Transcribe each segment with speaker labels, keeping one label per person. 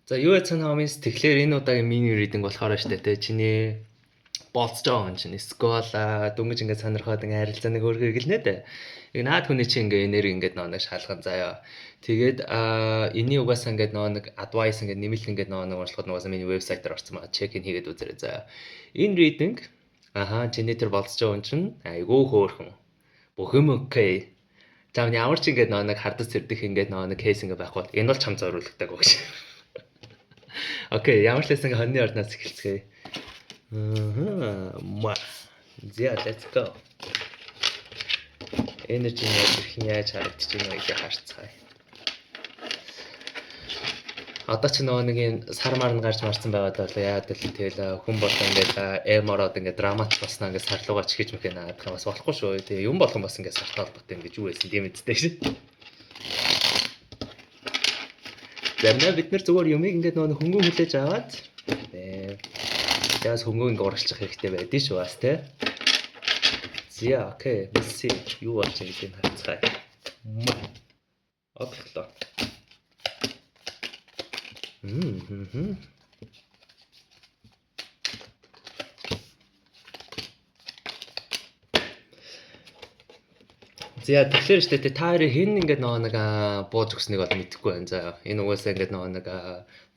Speaker 1: За юу яцхан хамын тэгэхээр энэ удаагийн мини ридинг болохоор штэ тэ чиний болцож байгаа юм чинь скола дөнгөж ингээд сонирхоод ингээд харилцааны хөргөгийг л нэ тэ. Яг наад хүний чинь ингээд энерги ингээд нэг шалган заяа. Тэгээд энэний угаасаа ингээд нэг advice ингээд нэмэлт ингээд нэг уншлахад угаасаа миний вебсайтаар орсон байгаа. Чек ин хийгээд үзээрэй заяа. Энэ ридинг чиний тэр болцож байгаа юм чинь айгүй хөөрхөн. Бүх юм окей. Заавал ямар ч ингээд нэг хардас зэрдэх ингээд нэг кейс ингээд байх бол энэ бол чам зориулдаг гэж. Окей, ямар ч лсэн хоньны орноос эхэлцгээе. Yeah, let's go. Energy нэрхэн яаж харагдаж байна вэ гэж харцгаая. Одоо ч нэг энэ сар марн гарч марсан байгаад бол яад л тэгэл хүн болоо ингээд эмороод ингээд драматик басна ингээд сарлуугаа чихэж мэх наадах юм бас болохгүй шүү. Тэгээ юм болгон бас ингээд сартай холбоотой юм гэж юу байсан тийм үстэй шээ. Замна бид нар зүгээр юмыг ингээд нөгөө хөнгөн хүлээж аваад яас хөнгөн ингээд урагшлах хэрэгтэй байдгийг шүү бас тий. Зя окей, let's see. Юу болж байгааг нь харцгаая. Оглоо. За тэгэхээр штэ та хоёрын хэн ингээд нэг бууж өгснэг бол мэдэхгүй байна. За энэ угаасаа ингээд нэг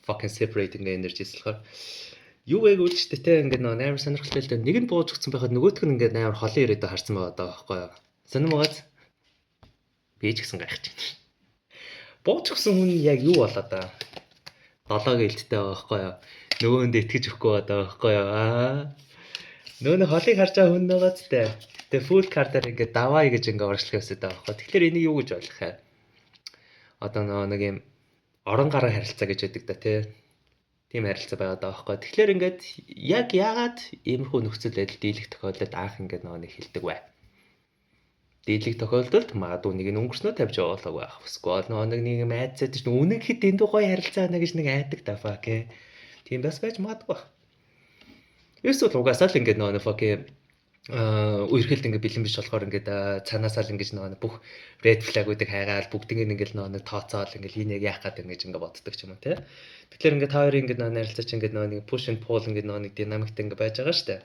Speaker 1: fucking separating energies болохоор юу вэ гэж штэ те ингээд амар сонирхолтой л дээ. Нэг нь бууж өгсөн байхад нөгөөх нь ингээд амар холын ирээд харсан байгаа даа байхгүй юу. Сонирм байгааз би ч гэсэн гайхаж байна. Бууж өгсөн хүн яг юу болоо да? 7 гэлттэй байгаа байхгүй юу. Нөгөөнд итгэж өгөхгүй байгаа байхгүй юу. Нөгөө холыг харж байгаа хүн байгаа ч те. Тэгээ full card-аар ингээд давай гэж ингээд орчлох ёстой байгаа байхгүй. Тэгэхээр энийг юу гэж ойлгох вэ? Одоо нэг юм орон гараа харилцаа гэж байдаг да тий. Тийм харилцаа байгаа даа байхгүй. Тэгэхээр ингээд яг яагаад иймэрхүү нөхцөл байдал дийлэх тохиолдолд анх ингээд нэг хэлдэг вэ? Дийлэх тохиолдолд магадгүй нэг нь өнгөрснөө тавьж яваалаа байх. Эсвэл нэг юм айцаад чинь үнэн хэд дэндүү гоё харилцаа байна гэж нэг айдаг да фак. Тийм бас байж магадгүй. Эсвэл угаасаа л ингээд нэг фак үерхэлд ингээд бэлэн биш болохоор ингээд цаанаасаа л ингээд нэг бүх red flag-уудыг хайгаал бүгдийг ингээд нэг тооцоол ингээд энийг яах гэдэг ингэж ингээд боддог ч юм уу тий. Тэгэхээр ингээд та хоёрын ингээд харилцаа чинь ингээд нэг push and pull ингээд нэг динамиктэй ингээд байж байгаа шүү дээ.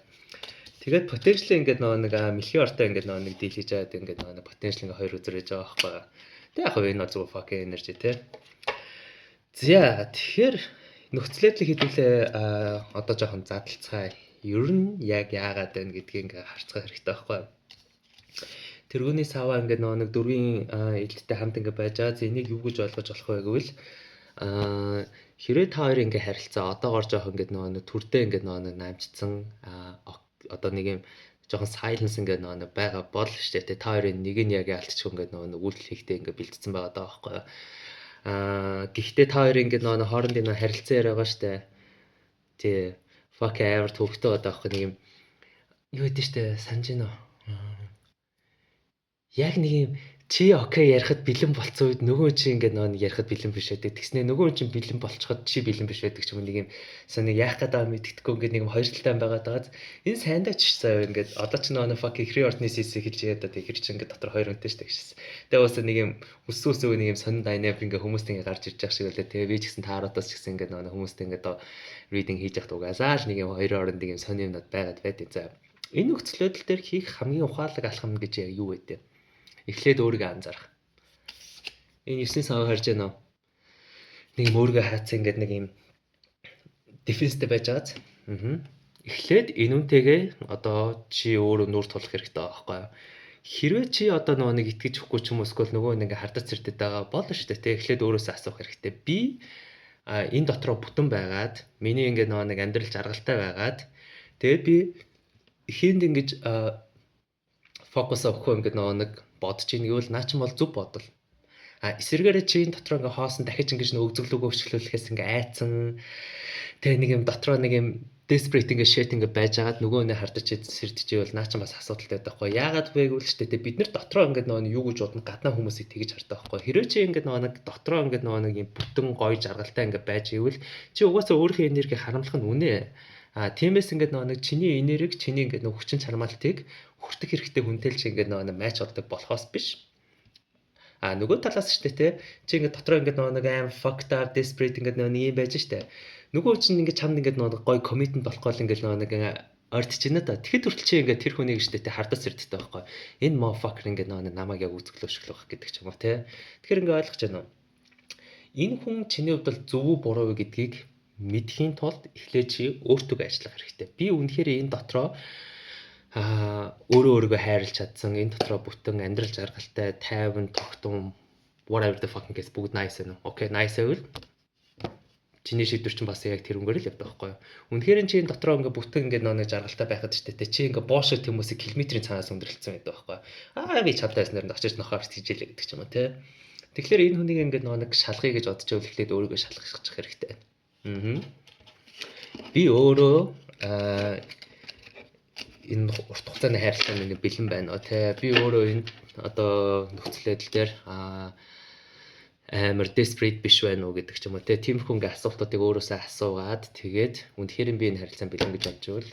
Speaker 1: Тэгээд potential ингээд нэг мэлхий ортой ингээд нэг дийл хийж байгаа ингээд нэг potential ингээд хоёр үзэр хийж байгаа байхгүй. Тэг яг энэ бол зөв fucking energy тий. За тэгэхээр нөхцөлөд л хэдүүлээ одоо жоохон задлцгаая. Ер нь яг яагаад байна гэдгийг ингээ харцгаа хэрэгтэй байхгүй. Тэргүүний саваа ингээ нэг дөрвийн элдтэй хамт ингээ байж байгаа. Энийг юу гэж ойлгож болох вэ гэвэл хэрэг та хоёр ингээ харилцаа одоогоор жоох ингээ нэг төрдөө ингээ нэг наамжцсан одоо нэг юм жоохон silence ингээ нэг байгаа бол штэ та хоёрын нэг нь яг ялтчих ингээ нэг үйлдэл хийхдээ ингээ бэлдсэн байгаа даа байхгүй. Гэхдээ та хоёрын ингээ нэг хоорондын харилцаа яриагаа штэ. Тий fuck ever төгтөө одоо ах нэг юм юу гэдэг штэ санаж гинөө. Яг нэг юм чи окей ярихад бэлэн болцсон үед нөгөө чи ингээд нэг ярихад бэлэн биш байдаг. Тэгснэ нөгөө чи бэлэн болчиход чи бэлэн биш байдаг ч юм нэг юм сони яах гэдэг юм мэддэхгүй ингээд нэг юм хоёр талтай байгаад байгааз энэ сайндагч заяа ингээд одоо ч нөгөө fuck ихрийн ордны сис хэлж яадаг ихэр чи ингээд дотор хоёр үнэтэй штэ гэсэн. Тэгээ бас нэг юм өсөөсөө нэг юм сонин дайнамик ингээд хүмүүст ингээд гарч ирж байгаа шиг үлээ. Тэгээ би ч гэсэн таараатаас ч гэсэн ингээд нөгөө хүмүүст ингээд reading хийж явах дугасаа л нэг юм хоёрын оронд нэг юм сони юмнууд байгаад байдیں۔ За энэ нөхцөлөдөл дээр хийх хамгийн ухаалаг алхам гэж яг юу вэ? Эхлээд өөрийгөө анзаарах. Энэ 9-ний сав харж байна уу? Нэг юм өөрийгөө хаацсан ингээд нэг юм дефенстэй байж байгааз. Эхлээд энэ үнтэйгээ одоо чи өөрөө нүүр тулах хэрэгтэй байгаа байхгүй юу? Хэрвээ чи одоо нэг итгэж өгөхгүй ч юм уу эсвэл нөгөө нэг хардаж цэрдэд байгаа бол шүү дээ. Эхлээд өөрөөсөө асуух хэрэгтэй. Би энэ дотроо бүтэн байгаад миний ингээд нэг амьдрал жаргалтай байгаад тэгээд би ихэнд ингэж фокус авахгүй ингээд нэг бодож ийн гэвэл наа чинь бол зөв бодол. Эсвэргээрээ чи энэ дотроо ингээ хоосон дахиж ингэж нэг өгзөглөгөө өчглүүлэхээс ингээ айцсан. Тэгээ нэг юм дотроо нэг юм desperate ингээ shit ингээ байж байгаад нөгөө нэ хардаж сэрдчихвэл наа чинь бас асуудалтай байхгүй. Яагаад вэ гэвэл ч тэ бид нар дотроо ингээ нөгөө юу гэж бодно гаднаа хүмүүсийг тэгж хардаг байхгүй. Хэрвээ чи ингээ нөгөө дотроо ингээ нөгөө юм бүтэн гоё жаргалтай ингээ байж ивэл чи угаасаа өөрийнхөө энерги харамлах нь үнэ. Тиймээс ингээ нөгөө чиний энерги чиний ингээ нөгөө хүчин чармаалтыг хүртэх хэрэгтэй хүнтэй л чи ингээ нөгөө матч болдог болохоос биш. Нөгөө талаас ч те чи ингээд дотроо ингээд нэг аим fucked up desperate ингээд нэг юм байж штэ. Нөгөө чинь ингээд чамд ингээд нэг гоё commitment болохгүй л ингээд нэг ойртож байна да. Тэгэхэд хүртэл чи ингээд тэр хүнийг штэ те хардас ирдэгтэй байхгүй. Энэ motherfucker ингээд нэг намайг яг үзэглөөшглөх гэдэг ч юм уу те. Тэгэхээр ингээд ойлгож байна уу? Энэ хүн чиний хувьд бол зөв үү буруу вэ гэдгийг мэдхийн тулд эхлээд чи өөртөө ажиллах хэрэгтэй. Би үнэхээр энэ дотроо өөрөө өөрийгөө хайрлаж чадсан, энэ дотроо бүтэн амьдрал жаргалтай, тайван, тогтун whatever the fucking case бүгд nice байна. Окей, nice байвал чиний шийдвэр чинь бас яг тэр өнгөөр л явдаг байхгүй юу? Үнэхээр чи энэ дотроо ингээ бүтэн ингээ нэг жаргалтай байхад ч тэ чи ингээ боошо хүмүүсийг километрийн цаанаас өндөрлөлцсөн байдаг байхгүй юу? Би чадтайс нэр очиж нохоор тийжэлээ гэдэг ч юм уу те. Тэгэхээр энэ хүнийг ингээ нэг шалгая гэж бодож байвал эхлээд өөрийгөө шалгах хэрэгтэй. Би өөрөө энэ урт хугацааны хайрлалын нэг бэлэн байна те. Би өөрөө энэ одоо нөхцөл байдал дээр амар desperate биш байна уу гэдэг ч юм уу те. Тиймэрхүү ингээ асуултуудыг өөрөөсөө асуугаад тэгээд үнэхээр би энэ харилцаанд бэлэн гэж бодож байвал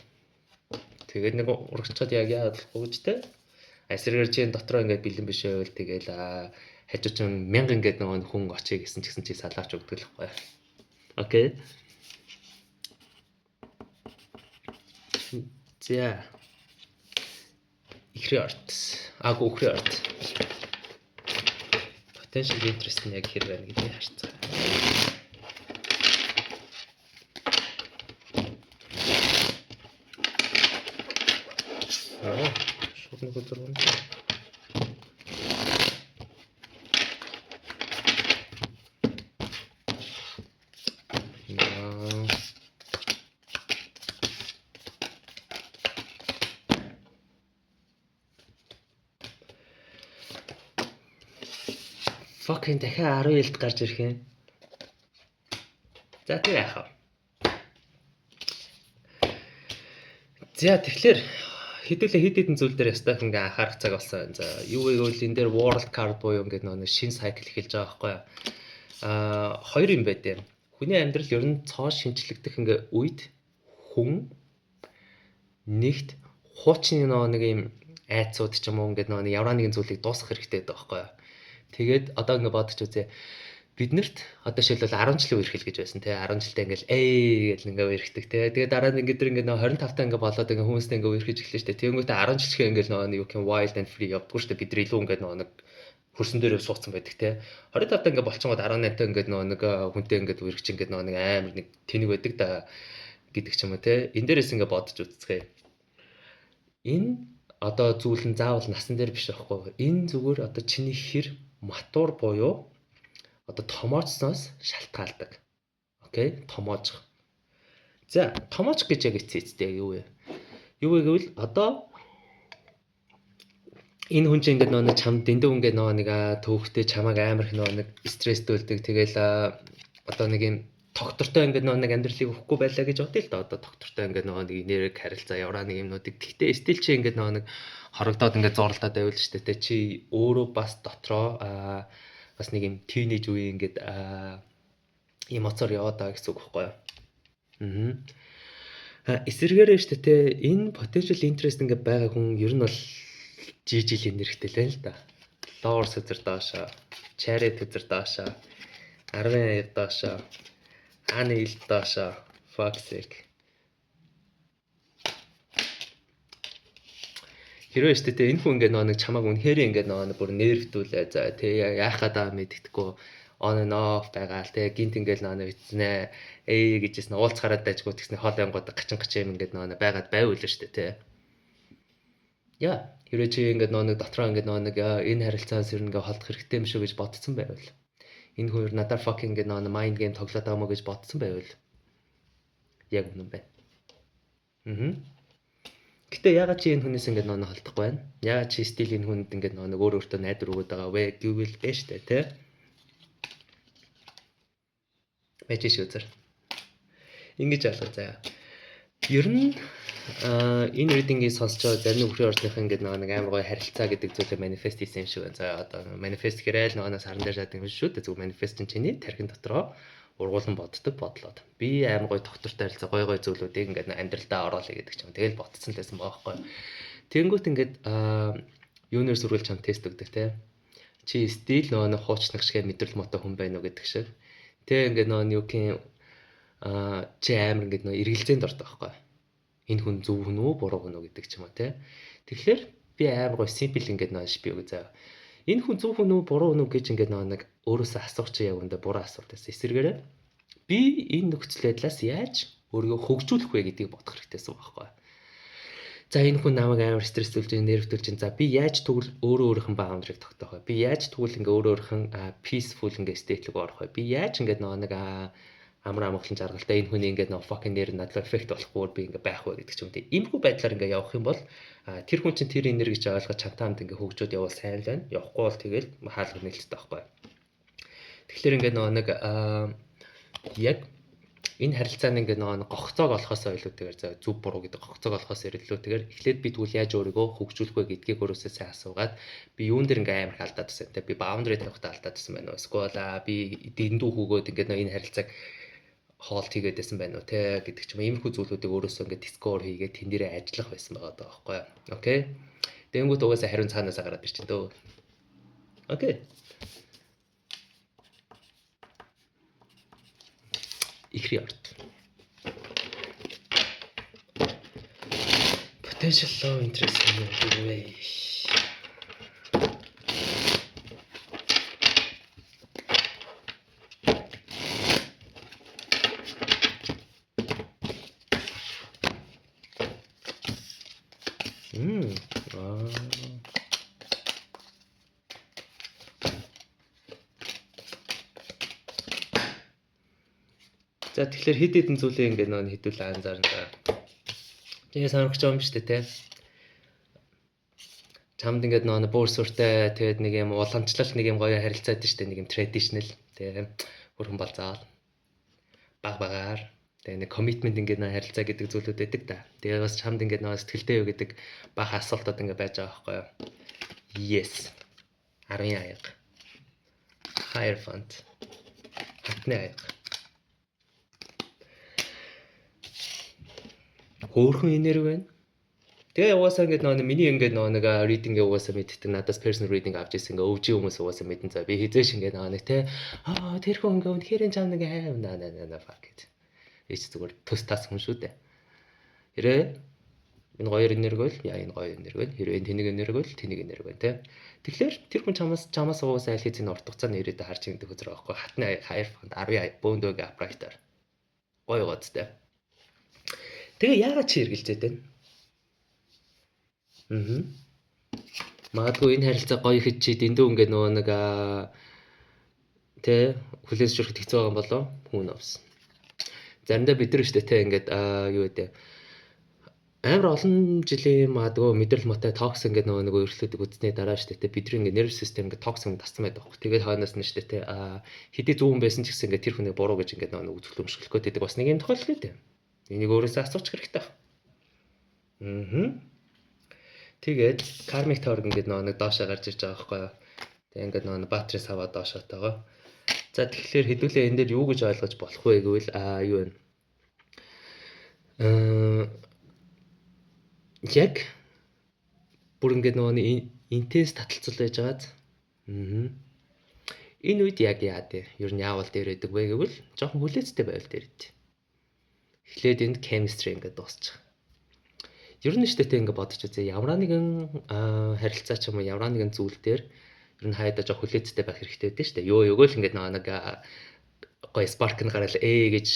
Speaker 1: тэгээд нэг урагчаад яг яагаад болохгүй ч те. Эсрэгээр чинь дотроо ингээ бэлэн биш байвал тэгээд хажуу чинь 1000 ингээд нэг хүн очие гэсэн чи салаач өгдөг л байхгүй. Окей. За. Ихрийн арт. Үхрийн арт. Potential interest нь яг хэр байна гэдгийг харцгаа. Шууд нэг өдөр байна. Fucking дахиад 19-д гарч ирэх юм. За тэр яахав. За тэгэхээр хэдэн зүйл дээр ястаа ингээ анхаарах цаг болсон байна. За юу гэвэл энэ дээр world card буюу ингээ нэг шинэ cycle эхэлж байгаа байхгүй юу? Хоёр юм байт юм. Хүний амьдрал ер нь цоо шинжлэгдэх ингээ үед хүн нэгт хуучны нэг юм айцууд ч юм уу ингээ нэг ямар нэгэн зүйлийг дуусгах хэрэгтэй байдаг байхгүй юу? Тэгээд одоо ингэ бодож үзье. Биднэрт одоо шилбэл 10 жилийн үерхэл гэж байсан тий 10 жилдээ ингээл гэж ингээ үерхдэг тий. Тэгээд дараа нь ингээ тэр ингээ 25 таа ингээ болоод ингээ хүмүүстэй ингээ үерхэж эхэлж штэ. Тэгэнгүүтээ 10 жилхээ ингээл юу гэх юм wild and free явдггүй штэ. Бид нар илүү ингээ нэг хөрсөн дээрээ суудсан байдаг тий. 25 таа ингээ болчихгод 18 таа ингээ нэг хүнтэй ингээ үерхэж ингээ нэг амар нэг тэнэг байдаг да гэдэг ч юм уу тий. Энд дээрээс ингээ бодож үзцгээе. Энэ одоо зүйл нь заавал насан дээр биш байхгүй. Энэ зүгээр одоо чиний хэр матур буюу одоо томоочсноос шалтгаалдаг. Окей, томоожих. За, томоочих гэж яг эцээцтэй юу вэ? Юу вэ гэвэл одоо энэ хүн чинь ингээд нэг чам дэндүү ингээд нэг төвхтэй чамайг амар их нэг стресстүүлдэг. Тэгээл одоо нэг юм доктортой ингээд нэг амьдралыг өгөхгүй байлаа гэж бодъё л да. Одоо доктортой ингээд нэг нэрэг харилцаа яваа нэг юмнуудыг. Гэхдээ стил чи ингээд нэг хорогдоод ингээд зурлаад байвал шүү дээ. Чи өөрөө бас дотроо бас нэг юм тийнейж үеийн ингээд эмоцоор яваад байгаа гэсэн үг байхгүй юу? Эсвэргээрээ шүү дээ. Энэ potential interest ингээд байгаа хүн ер нь бол жилийн нэрхтэй л байна л да. Lower сүзэр доошоо, chariot үзэр доошоо, 10 доошоо, аны ил доошоо, fuck sake. Хэрвээ шүү дээ энэ хүн ингээд нэг чамааг үнэхээр ингээд нэг бүр нервтүүлээ. За тий яахаа даа мэддэхгүй on and off байгаа л тий гинт ингээд нэг эцнэ гэжсэн уулзахаараа дайжгүй тэгснэ хоол янгууд гачин ингээд нэг байгаад байвал шүү дээ тий. Яа хэрвээ чи ингээд нэг дотроо ингээд нэг энэ харилцаанаас ер нь ингээд холдох хэрэгтэй юм шүү гэж бодсон байвал энэ хоёр надаар fucking ингээд нэг mind game тоглоод байгаа мó гэж бодсон байвал яг үнэн байна. Гэтэ ягаад чи энэ хүнээс ингээд нөө холдохгүй байна? Ягаад чи стил энэ хүнд ингээд нөө өөр өөртөө найдвар өгöd байгаа вэ? Гэвэл бэ штэ тий. Байж шүү зэр. Ингэж ялгаа заяа. Ер нь энэ reading-ийг сонсч байгаа зарим нөхрийн ордных ингээд нэг амар гоё харилцаа гэдэг зүйлээ манифест хийсэн юм шиг байна. За одоо манифест гэрээл нөгөөс харан дээр шатдаг юм шүү дээ. Зөв манифест нь чиний тархин дотроо ургуулсан боддог бодлоод. Би амар гоё доктортой харилцаа гоё зүйлүүдийг ингээд амьдралдаа оруулъя гэдэг ч юм. Тэгэл ботцсон лсэн байгаа байхгүй. Тэнгүүт ингээд юунээр сүрүүл чам тест өгдөг те. чи стил нөгөө хуучнах шиг мэдрэл мотой хүн байна уу гэдэг шиг. Тэ ингээд нөгөө юу гэх чи амар ингээд нөгөө эргэлзээнд ордог байхгүй. Энэ хүн зөв хүн үү, буруу хүн үү гэдэг ч юм уу те. Тэгэхээр би амар гоо симпл ингээд нөгөө би үгүй заа. Энэ хүн зөв хүн үү, буруу хүн үү гэж ингээд нөгөө нэг өөрөөсөө асуух чи яг үндэ буруу асуулт байсан. Эсвэргээрээ би энэ нөхцөл байдлаас яаж өөрийгөө хөгжүүлэх вэ гэдгийг бодох хэрэгтэйсэн байхгүй. За энэ хүн намайг амар стресстүүлж, нервтүүлж, за би яаж тэгвэл өөрөө өөрийнхөө баундрыг тогтоох вэ? Би яаж тэгвэл ингээ өөрөө өөрийнхөө peaceful ингээ state рүү орох вэ? Би яаж ингээ нэг амар амгалан жаргалтай энэ хүний ингээ fucking нэр надлаа эффект болохгүй би ингээ байх вэ гэдэг ч юм тий. Иймэрхүү байдлаар ингээ явах юм бол тэр хүн чинь тэр энерги гэж ойлгож чамтаанд ингээ хөгжөөд явал сайн л байна. Явахгүй бол тэгэл хаалга нээлттэй байхгүй. Тэгэхээр ингээ нэг яг энэ харилцааны ингээ нэг гогцоог олохоос илүүтэйгээр за зүв буруу гэдэг гогцоог олохоос илүүтэйгээр эхлээд би тэгвэл яаж өөрийгөө хөгжүүлэх вэ гэдгийг өөрөөсөө сайн асуугаад би юун дээр ингээ амар алдаад байсан те би баундрыг тавихтаа алдаад байсан байна уу эсвэл би дэндүү хөөгөөд ингээ энэ харилцааг хоолт хийгээд байсан байна уу те гэдэг ч юм иймэрхүү зүйлүүдийг өөрөөсөө ингээ дискор хийгээд тэн дээрээ ажиллах байсан байгаа даа байхгүй юу. Окей. Тэнгүүд угаасаа хариун цаанаас гараад ирчин дөө. Окей. Ихри арт. Potential low interest way. За тэгэхээр хэд хэдэн зүйлээ ингээ нөө хэдүүлээ анзаарна та. Тэгээ сонирхож байгаа юм шүү дээ те. Чамд ингээд нөө бүр суртай тэгээд нэг юм уламжлалт нэг юм гоё харилцаад шүү дээ нэг юм traditional те. Бүрхэн болцаал. Багаар тэгээ нэг commitment ингээд нөө харилцаа гэдэг зүйлүүд байдаг та. Тэгээ бас чамд ингээд нөө сэтгэлтэй юу гэдэг бага асуултууд ингээ байж байгаа байхгүй юу. Yes. 10 аяга. Higher fund. Хатны аяга. Хөөрхөн энерги байна. Тэгээ угаасаа ингээд миний ингээд нэг reading угаасаа мэддэг надаас personal reading авч ирсэн ингээд өвжийн хүмүүс угаасаа мэдэн за би хизээш ингээд нэг те тэр хүн ингээд үнэхээр чам нэг аим fuck it. Эч зүгээр төс тас хүн шүү дээ. Хэрэг энэ хоёр энерги бол энэ гоё энерги бол хэрэг тэнийг энерги бол тэнийг энерги байна те. Тэгэхээр тэр хүн чамаас угаасаа аль хэзээ уртгацааны ирээдүйд харж байгаа хөзөр байхгүй хатны хаяр фонд 10 бөөндөөг апрайтер. Гоё гоцтой. Тэгээ яагаад чи хэргэлзээд байна? Магадгүй энэ харилцаа гоё ихэж чи дэндүү ингээд нөгөө нэг тэ хүлээж зөвшөөрөхөд хэцүү байгаа юм болоо хүн авсан. Заримдаа бид нар штэ тэ ингээд юу гэдэг амар олон жилийн магадгүй мэдрэл мотой токс ингээд нөгөө нэг өөрчлөлтөд үзсний дараа штэ тэ бидний ингээд нерв систем ингээд токсин тассан байдаг байхгүй. Тэгээд хойноос нь штэ тэ хэдий зөв хүн байсан ч гэсэн ингээд тэр хүнийг буруу гэж ингээд нөгөө үзүүлэмжлэх гээд байдаг бас нэг юм тохиолдол үү? Энийг өөрөөсөө асуучих хэрэгтэй. Тэгээд кармик тойрог ингээд нэг доошоо гарч ирж байгаа байхгүй юу. Тэгээд ингээд нэг батарей саваа доошоо тагаа. За тэгэхээр хэдүүлээ энэ дээр юу гэж ойлгож болох вэ гэвэл юу вэ? Яг бүр ингээд нэг интенс таталцал байж байгаад. Энэ үед яг яа дээ? Ер нь яавал дээр байдаг вэ гэвэл жоохон хүлээцтэй байвал дээр идэв. Эхлээд энд chemistry ингээд дуусчих. Ер нь штэ тэ ингээд бодож үзье. Ямар нэгэн харилцаа ч юм уу ямар нэгэн зүйл дээр ер нь хайдаа жоох хүлээцтэй байх хэрэгтэй байдаг штэ. Ёо л ингээд нэг гоё spark нь гараад гэж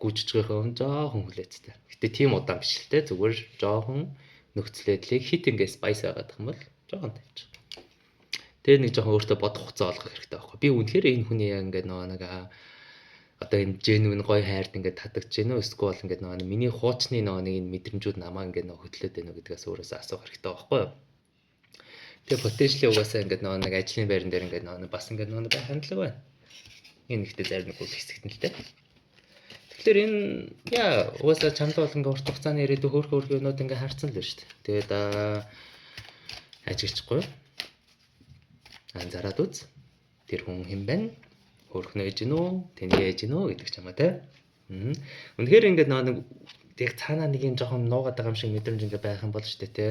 Speaker 1: гүйжиж байгаа юм жоохон хүлээцтэй. Гэтэ тийм удаан биш л тэ зүгээр жоохон нөхцөл байдлыг хит ингээд spice байгаад байгаа юм бол жоохон тавьчих. Тэгээ нэг жоохон өөртөө бодох хугацаа олгох хэрэгтэй байхгүй. Би үнэхээр энэ хүний ингээд нэг одоо энэ genuine гоё хайрт ингээд татагч гэнэ үү эсвэл ингээд нэг миний хуучны нэг энэ мэдрэмжүүд намаа ингээд хөтлөөд байна уу гэдгээс өөрөөсөө асуух хэрэгтэй байхгүй юу. Тэгээ potential угаасаа ингээд нэг ажлын байран дээр ингээд бас ингээд байх хандлага байна. Энэ ихтэй зарим нэг үйл хэсэгт нь л дээ. Тэгэхээр энэ угаасаа чамд бол ингээд урт хугацааны ирээдүйн хөөрхөн юмнууд ингээд харцсан л байна шүү дээ. Тэгээд ажиглахгүй анзаараад үз. Тэр хүн хэн байна? Хөөрхөн ээж гинөө, тэний ээж гинөө гэдэг ч юм аа те. Үнэхээр ингээд нэг яг цаанаа нэг юм жоохон нуугаад байгаа юм шиг мэдрэмж ингээд байх юм бол шүү дээ те.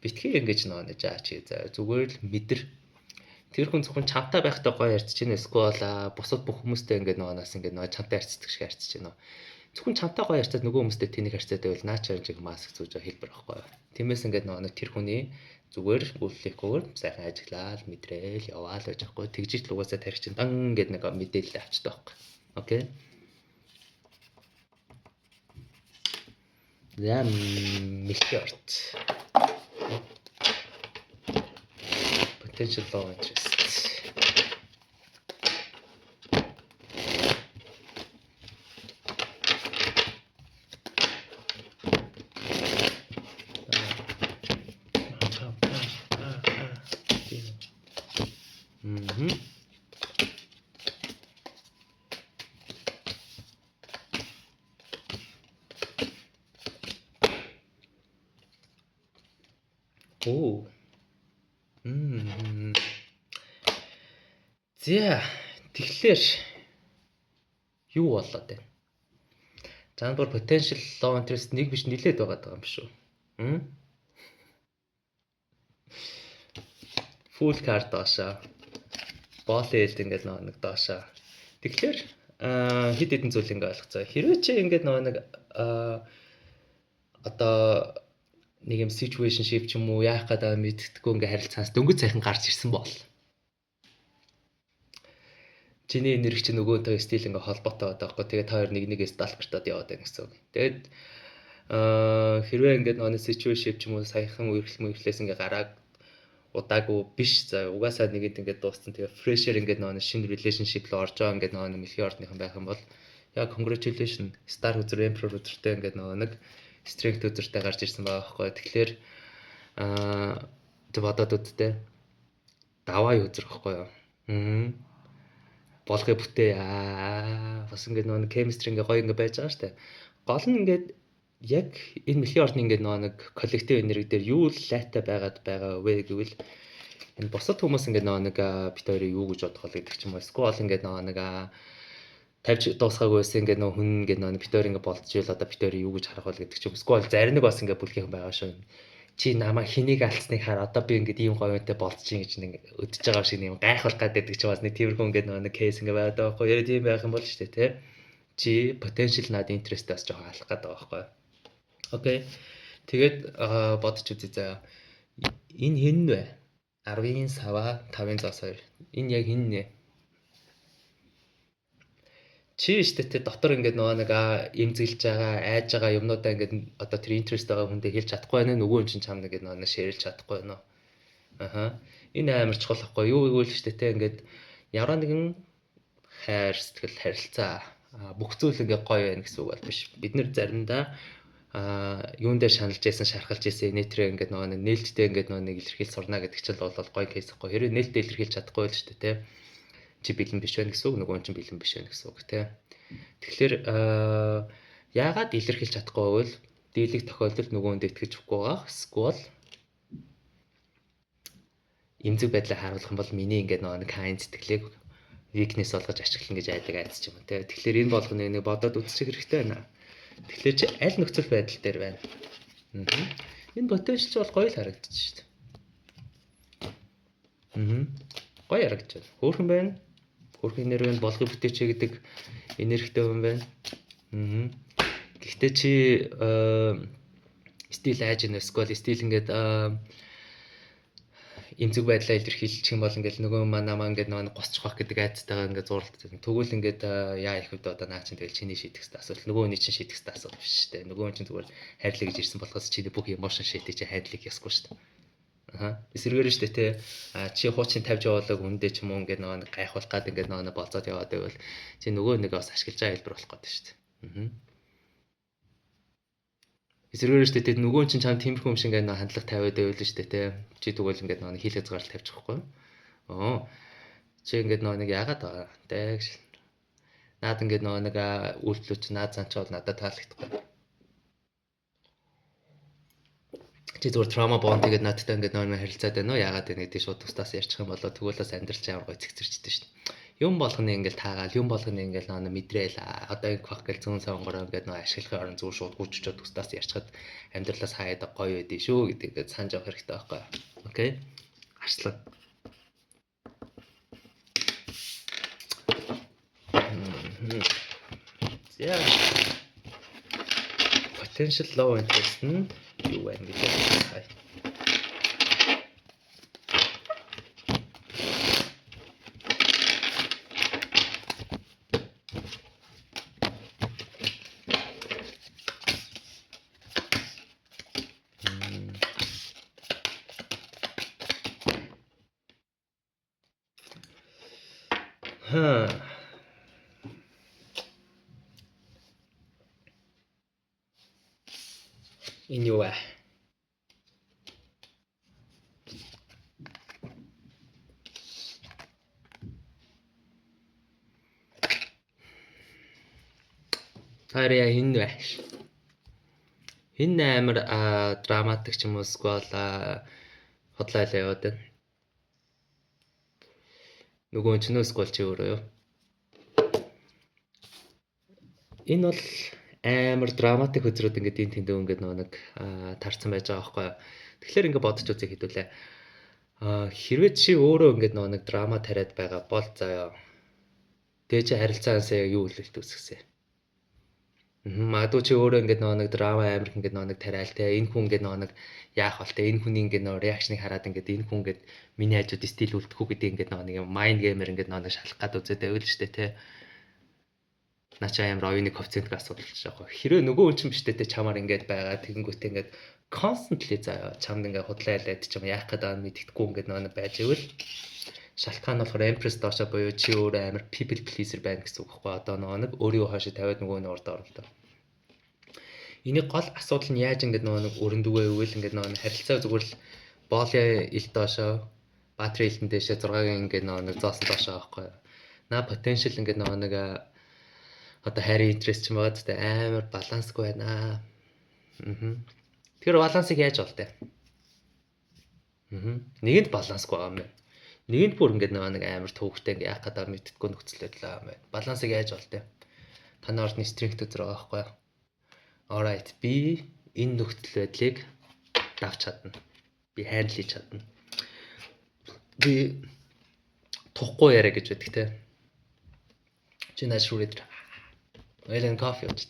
Speaker 1: Битгий ингэж нэг жаач за зүгээр л мэдэр. Тэр хүн зөвхөн чамтай байхдаа гоё ярьж чинь эсвэл бусад бүх хүмүүстэй ингээд нөөс ингээд нөө чамтай ярьцдаг шиг ярьж чинь. Зөвхөн чамтай гоё ярьцаад нөгөө хүмүүстэй тэнийг харьцаад байвал наа чарж маск зүүж хэлбэр байхгүй юу. Тиймээс ингээд нөгөө тэр хүний зүгээр үйлчлэхгүйгээр сайхан ажиллаад мэдрээл яваал байж байхгүй. Тэгжиж л угаасаа тарих чинь дан гэдэг нэг мэдээлэл авчдаг байхгүй. Окей. За Melchiort. Potential low interest. Оо. За тэгэхээр юу болоод байна? Жанбар potential low interest нэг биш нилээд байгаа юм шүү. Full card доошоо. Ball yield ингээд нэг доошоо. Тэгэхээр хэд хэдэн зүйл ингээд ойлгоцоо. Хэрвээ чи ингээд нэг одоо нэг юм situationship ч юм уу яах гэдэг мэддэггүй ингээд харилцаанаас дөнгөж сайхан гарч ирсэн бол чиний энерги чи нөгөөтэй стил ингээ холбоотой байдаг байхгүй. Тэгээд та хоёр нэг нэгээс далбартаад яваад байна гэсэн үг. Тэгээд хэрвээ ингээ нэг situation ч юм уу саяхан үерхлээс ингээ гараад удаагүй биш. За угаасаа нэгэд ингээ дууссан. Тэгээд fresher ингээ нэг шинэ relationship руу орж байгаа ингээ нэг Melchiort-ныхан байх юм бол яг congratulation star үзэр emperor үзэртэй ингээ нэг strength үзэртэй гарч ирсэн байгаа байхгүй. Тэгэхээр тэг бодоод үдтэй. Даваа үзэр байхгүй юу? Болгоо бүтээ бас ингээд нэг chemistry ингээ гоё ингээ байж байгаа штэ. Гол нь ингээд яг энэ Melchiort-ны ингээд нэг коллектив энерги дээр юу л лайтай байгаа вэ гэвэл энэ бусад хүмүүс ингээд нэг бит хоёрыг юу гэж бодох вэ гэдэг ч юм уу. Эсвэл ингээд нэг тавьж дуусгаагүй байсан ингээд хүн ингээд бит хоёр ингээд болдож ийл одоо бит хоёрыг юу гэж харах вэ гэдэг ч юм. Эсвэл зарим нэг бас ингээд бүлгийнхэн байгаа шүү. Чи намаа хэнийг алдсныг хар одоо би ингээд ийм гоёнтой болцчих гэж нэг өдөж байгаа шиг юм гайхах гэдэг ч бас нэг тиймэрхүү ингээд нэг кейс ингээд байдаг байхгүй. Яа тийм байх юм бол шүү дээ тий. Чи potential nad interest-аас жоохон алах гэдэг байгаа байхгүй. Окей. Тэгээд бодож үзье заа. Энэ хэн вэ? 10-ын сава 5-ын зоос 2. Энэ яг хэн нэ? Чи штэ тэ дотор ингээд нэг имзэглэж байгаа, айж байгаа юмнуудаа ингээд одоо тэр интерест байгаа хүндээ хэлж чадахгүй байна. Нөгөө хүн чинь чам нэг нэг шеэрлж чадахгүй байна. Энэ амар чухал ахгүй юу гэвэл штэ тэ ингээд ямар нэгэн хайр сэтгэл харилцаа бүх зүйл ингээд гоё байна гэсэн үг бол биш. Бид нэр заримдаа юун дээр шаналж байсан, шархалж байсан нэтрээ ингээд нэг нээлттэй ингээд нэг илэрхийлж сурна гэдэг чинь бол гоё кейс ахгүй. Хэрэв нээлттэй илэрхийлж чадахгүй л штэ тэ. Чи бэлэн биш байна гэсэн үг, нөгөө чинь бэлэн биш байна гэсэн үг тий. Тэгэхээр яагаад илэрхийлж чадахгүй байвал дийлэх тохиолдолд нөгөөнд итгэж өгөхгүй байгаа. Эсвэл эмзэг байдлаа харуулах юм бол миний ингээд нэг kind сэтгэлийг weakness болгож ашиглана гэж айдаг айц ч юм уу тий. Тэгэхээр энэ болгоны нэг бодоод үзчих хэрэгтэй байна. Тэгэхээр чи аль нөхцөл байдал дээр байна? Энэ potential бол гоё л харагдчих шүү дээ. Гоё харагдаж байна. Хөөрхөн байна. Хөрх энерги нь болгыг бүтээчээ гэдэг энергитэй хүн байна. Гэхдээ чи стил айж нэ эсвэл стил ингээд эмзэг байдлаа илэрхийлчих юм бол ингээд нөгөө намаа ингээд нэг госчих واخ гэдэг айцтайгаа ингээд зурлалт. Тэгвэл ингээд яа их үед одоо наа чин тэгэл чиний шийдэх хэвээр асуудал. Нөгөө хүний чин шийдэх хэвээр асуудал биш шүү дээ. Нөгөө хүн чин зүгээр хайрлаа гэж ирсэн болохоос чиний бүх emotion shit-ийг чи хайрлах ясгүй шүү дээ. Эсэргээр штэ те чи хуучин тавьж яваалаг үндэ ч юм уу ингээд нэг гайхуулах гад ингээд нэг болцоод яваад байвал чи нөгөө нэг бас ашиглаж байгаа хэлбэр болох гэдэг штэ. Эсэргээр штэ те нөгөө чин чам тиймэрхүү юм шиг ингээд хандлага тавиад байвал штэ те чи тэгвэл ингээд нэг хийлээ згаral тавьчих واخгүй. Чи ингээд нэг яагаад байгаа те наад ингээд нэг үйлчлүүч наад цаан ч бол надад таалагдахгүй. Чи зүгээр trauma bond тэгээд надтай ингээд нойр харилцаад байна уу? Яагаад вэ гэдэг шууд тустаас ярьчих юм болоо тэгүүлээс амьдралч амар гой цэгцэрчдэг шүү дээ. Юм болгоны ингээд таагаал, юм болгоны ингээд мэдрээл одоо энэ квак гэл зүүн сонгороо ингээд ашиглахын орон зүүн шууд гүйччод тустаас ярьчихад амьдралаас хаяад гоё байдий шүү гэдэг ингээд санаж авах хэрэгтэй байхгүй юу? Окей. Арслан. За. Potential low interest нь юу вэ гэж байна. Энэ юу вэ? Харьяа хин вэ? Хин амар драматик ч юм уу эсвэл хотлайлаа яваад байна. Нөгөө ч нөөсгөл чи өөрөө юу? Энэ бол амар драматик хөзрүүд ингээд энэ тэндээ ингээд нэг тарцсан байж байгаа байхгүй юу. Тэгэхээр ингээд бодож үзье хэдүүлээ. Хэрвээ чи өөрөө ингээд нэг драма тариад байгаа бол заяа. Тэгээ чи харилцаанасаа юу үлэлт үүсгэсэн. Магадгүй чи өөрөө ингээд нэг драма амар ингээд нэг тариал те энэ хүн ингээд нэг яах бол те энэ хүний ингээд нэг реакшныг хараад ингээд энэ хүн ингээд миний хажууд стил үлдэхгүй гэдэг ингээд нэг юм майнд геймер ингээд нэг шалах гад үзээд байвал штэ те. Начаа амар оюуны коэффициентг асуудалч байгаа. Хэрвээ нөгөө хүн чинь биштэй те чамаар ингээд байгаа тэгэнгүүтээ ингээд constantly заяа чамд ингээд худлайлаад чам яах гэдэг нь мэддэхгүй ингээд нэг байж ивэл шалтгаан нь болохоор Empress доошо буюу чи өөрөө амар people pleaser байна гэсэн үг байхгүй одоо нэг өөрийгөө хоошо тавиад нөгөө нь урд оролдоо. Эний гол асуудал нь яаж ингээд нэг өрөндөгөө ивэл ингээд нэг харилцаа зүгээр л боолын ил доошо батрын илтэн дэшээ 6-гийн ингээд нэг зоосон доошо байхгүй. Наа potential ингээд нэг одоо хайрын интерес ч юм байгаа тэ амар балансгүй байна. Тэгэхээр балансыг яаж олдё? Нэгэнд балансгүй байгаа юм байна. Нэгэнд бүр ингээд нэг амар төвхтэй ингээ яах гэдэг мэдтггүй нөхцөл байдал юм байна. Балансыг яаж олдё? Таны ордны strength үзэр байгаа байхгүй юу? Alright, би энэ нөхцөл байдлыг давч чадна. Би handle хийж чадна. Би тухгүй яриа гэж байдаг те. Чи natural Ойлын кофе ууж.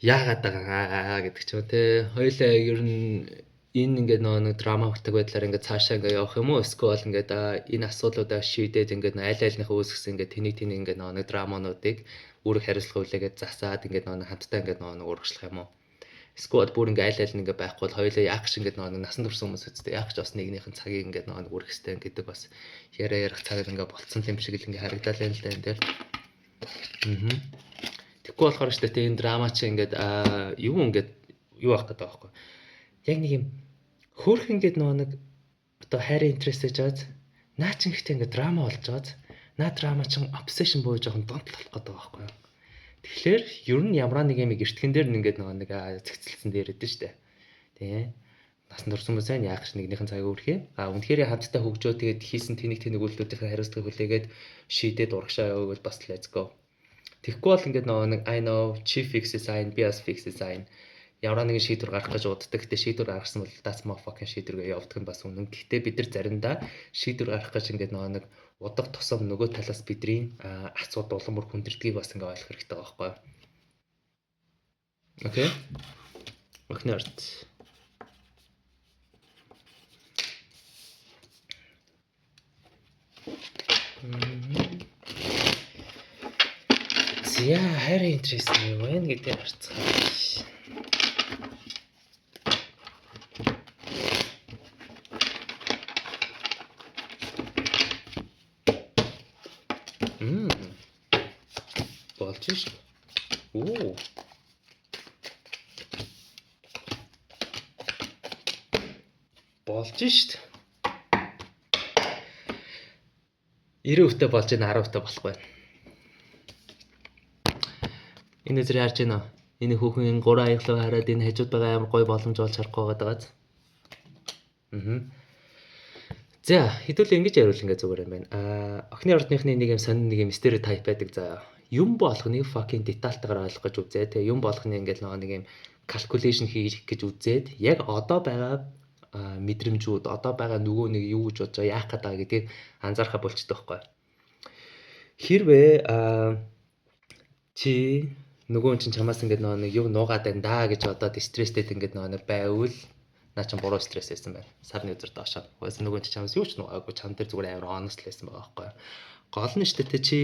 Speaker 1: Яагаад байгаа гэдэг ч юм те. Хоёлаа ер нь энэ ингээд нэг драма хүртэг байдлаар ингээд цаашаа ингээд явах юм уу? Эсвэл ингээд энэ асуудлуудаа шийдээд ингээд аль альнийхээ үүсгэсэн ингээд тэнийг ингээд нэг драмануудыг үүрэг хариуцлага хүлээгээд засаад ингээд нэг хамтдаа ингээд нэг урагшлах юм уу? Эсвэл бүр ингээд аль аль ингээд байхгүй бол хоёлаа яах шиг ингээд нэг насан турш хүмүүс үсттэй яах ч бас нэгнийхэн цагийг ингээд нэг үргэхтэй гэдэг бас яриа ярих цаг ингээд болцсон юм шиг л ингээд харагдал байна л да энэ дээр. Тэгэхгүй болохоор ч гэдэг энэ драма чи ингээд юу авах гэдэг байхгүй. Яг нэг юм хөөх ингээд нэг одоо хайрын интерес гэж жаад наа чи ихтэй ингээд драма болж жаад наа драма чин obsession бууж жоохон донтол болох гэдэг байхгүй. Тэгэхээр ер нь ямар нэг юм эртгэн дээр ингээд нэг зэгцэлсэн дээр идэв штэ. Тэ. Насан турш хүмүүс сайн яах ч нэгнийхэн цагийг өрхий. Үнэхээр хамтдаа хөгжөө тэгээд хийсэн тэнийг үйлдэлүүдийн хариуцлага хүлээгээд шийдээд урагшаа явуул бас let's go. Тэгэхгүй бол ингээд нэг I know chief fix design, BS fix design ямар нэгэн шийдвэр гаргах гэж уддаг. Гэтэ шийдвэр гаргасан бол that's my fucking шийдвэргээ явуулдаг нь бас үнэн. Гэтэ бид нар заримдаа шийдвэр гаргах гэж ингээд нэг удаг тусам нөгөө талаас бидний асуудал улам бүр хүндэрдгийг бас ингээд ойлгох хэрэгтэй байгаа байхгүй. Окей. Охнорт. Зя хайрын интерес нь юу вэ гэдэг харцгаа. Болж ш. Оо. Болж шít. 90% болж байна, 10% болох байна. Энэ зэрэг харж байна уу? Энэ хүүхэн 3 аяглаа хараад энэ хажууд байгаа амар гоё боломж болж харахгүй байгааз. За, хэдүүлээ ингэж яриул ингээ зүгээр юм байна. Охины ордныхны нэг юм сонин нэг юм стереотип байдаг заа. Юм болгоныг fucking детальтайгаар ойлгох гэж үзээ. Тэгээ юм болгоны ингээл нэг юм calculation хийх гэж үзээд яг одоо байгаа мэдрэмжүүд, одоо байгаа нөгөө нэг юу гэж бодож яах гэдэг гэдгийг анзаархаа болчтой байхгүй. Хэрвээ чи нөгөө хүн чинь чамаас ингээд нэг юу нуугаад байна да гэж бодоод стресстэй ингээд нэг байвал наа чинь буруу стресс байсан байна. Сарны өдөр доошоо. Угаасаа нөгөө чинь чамаас юу ч нуугаагүй, чам дээр зүгээр амар honest байсан байгаа байхгүй юу. Гол нь шүү дээ чи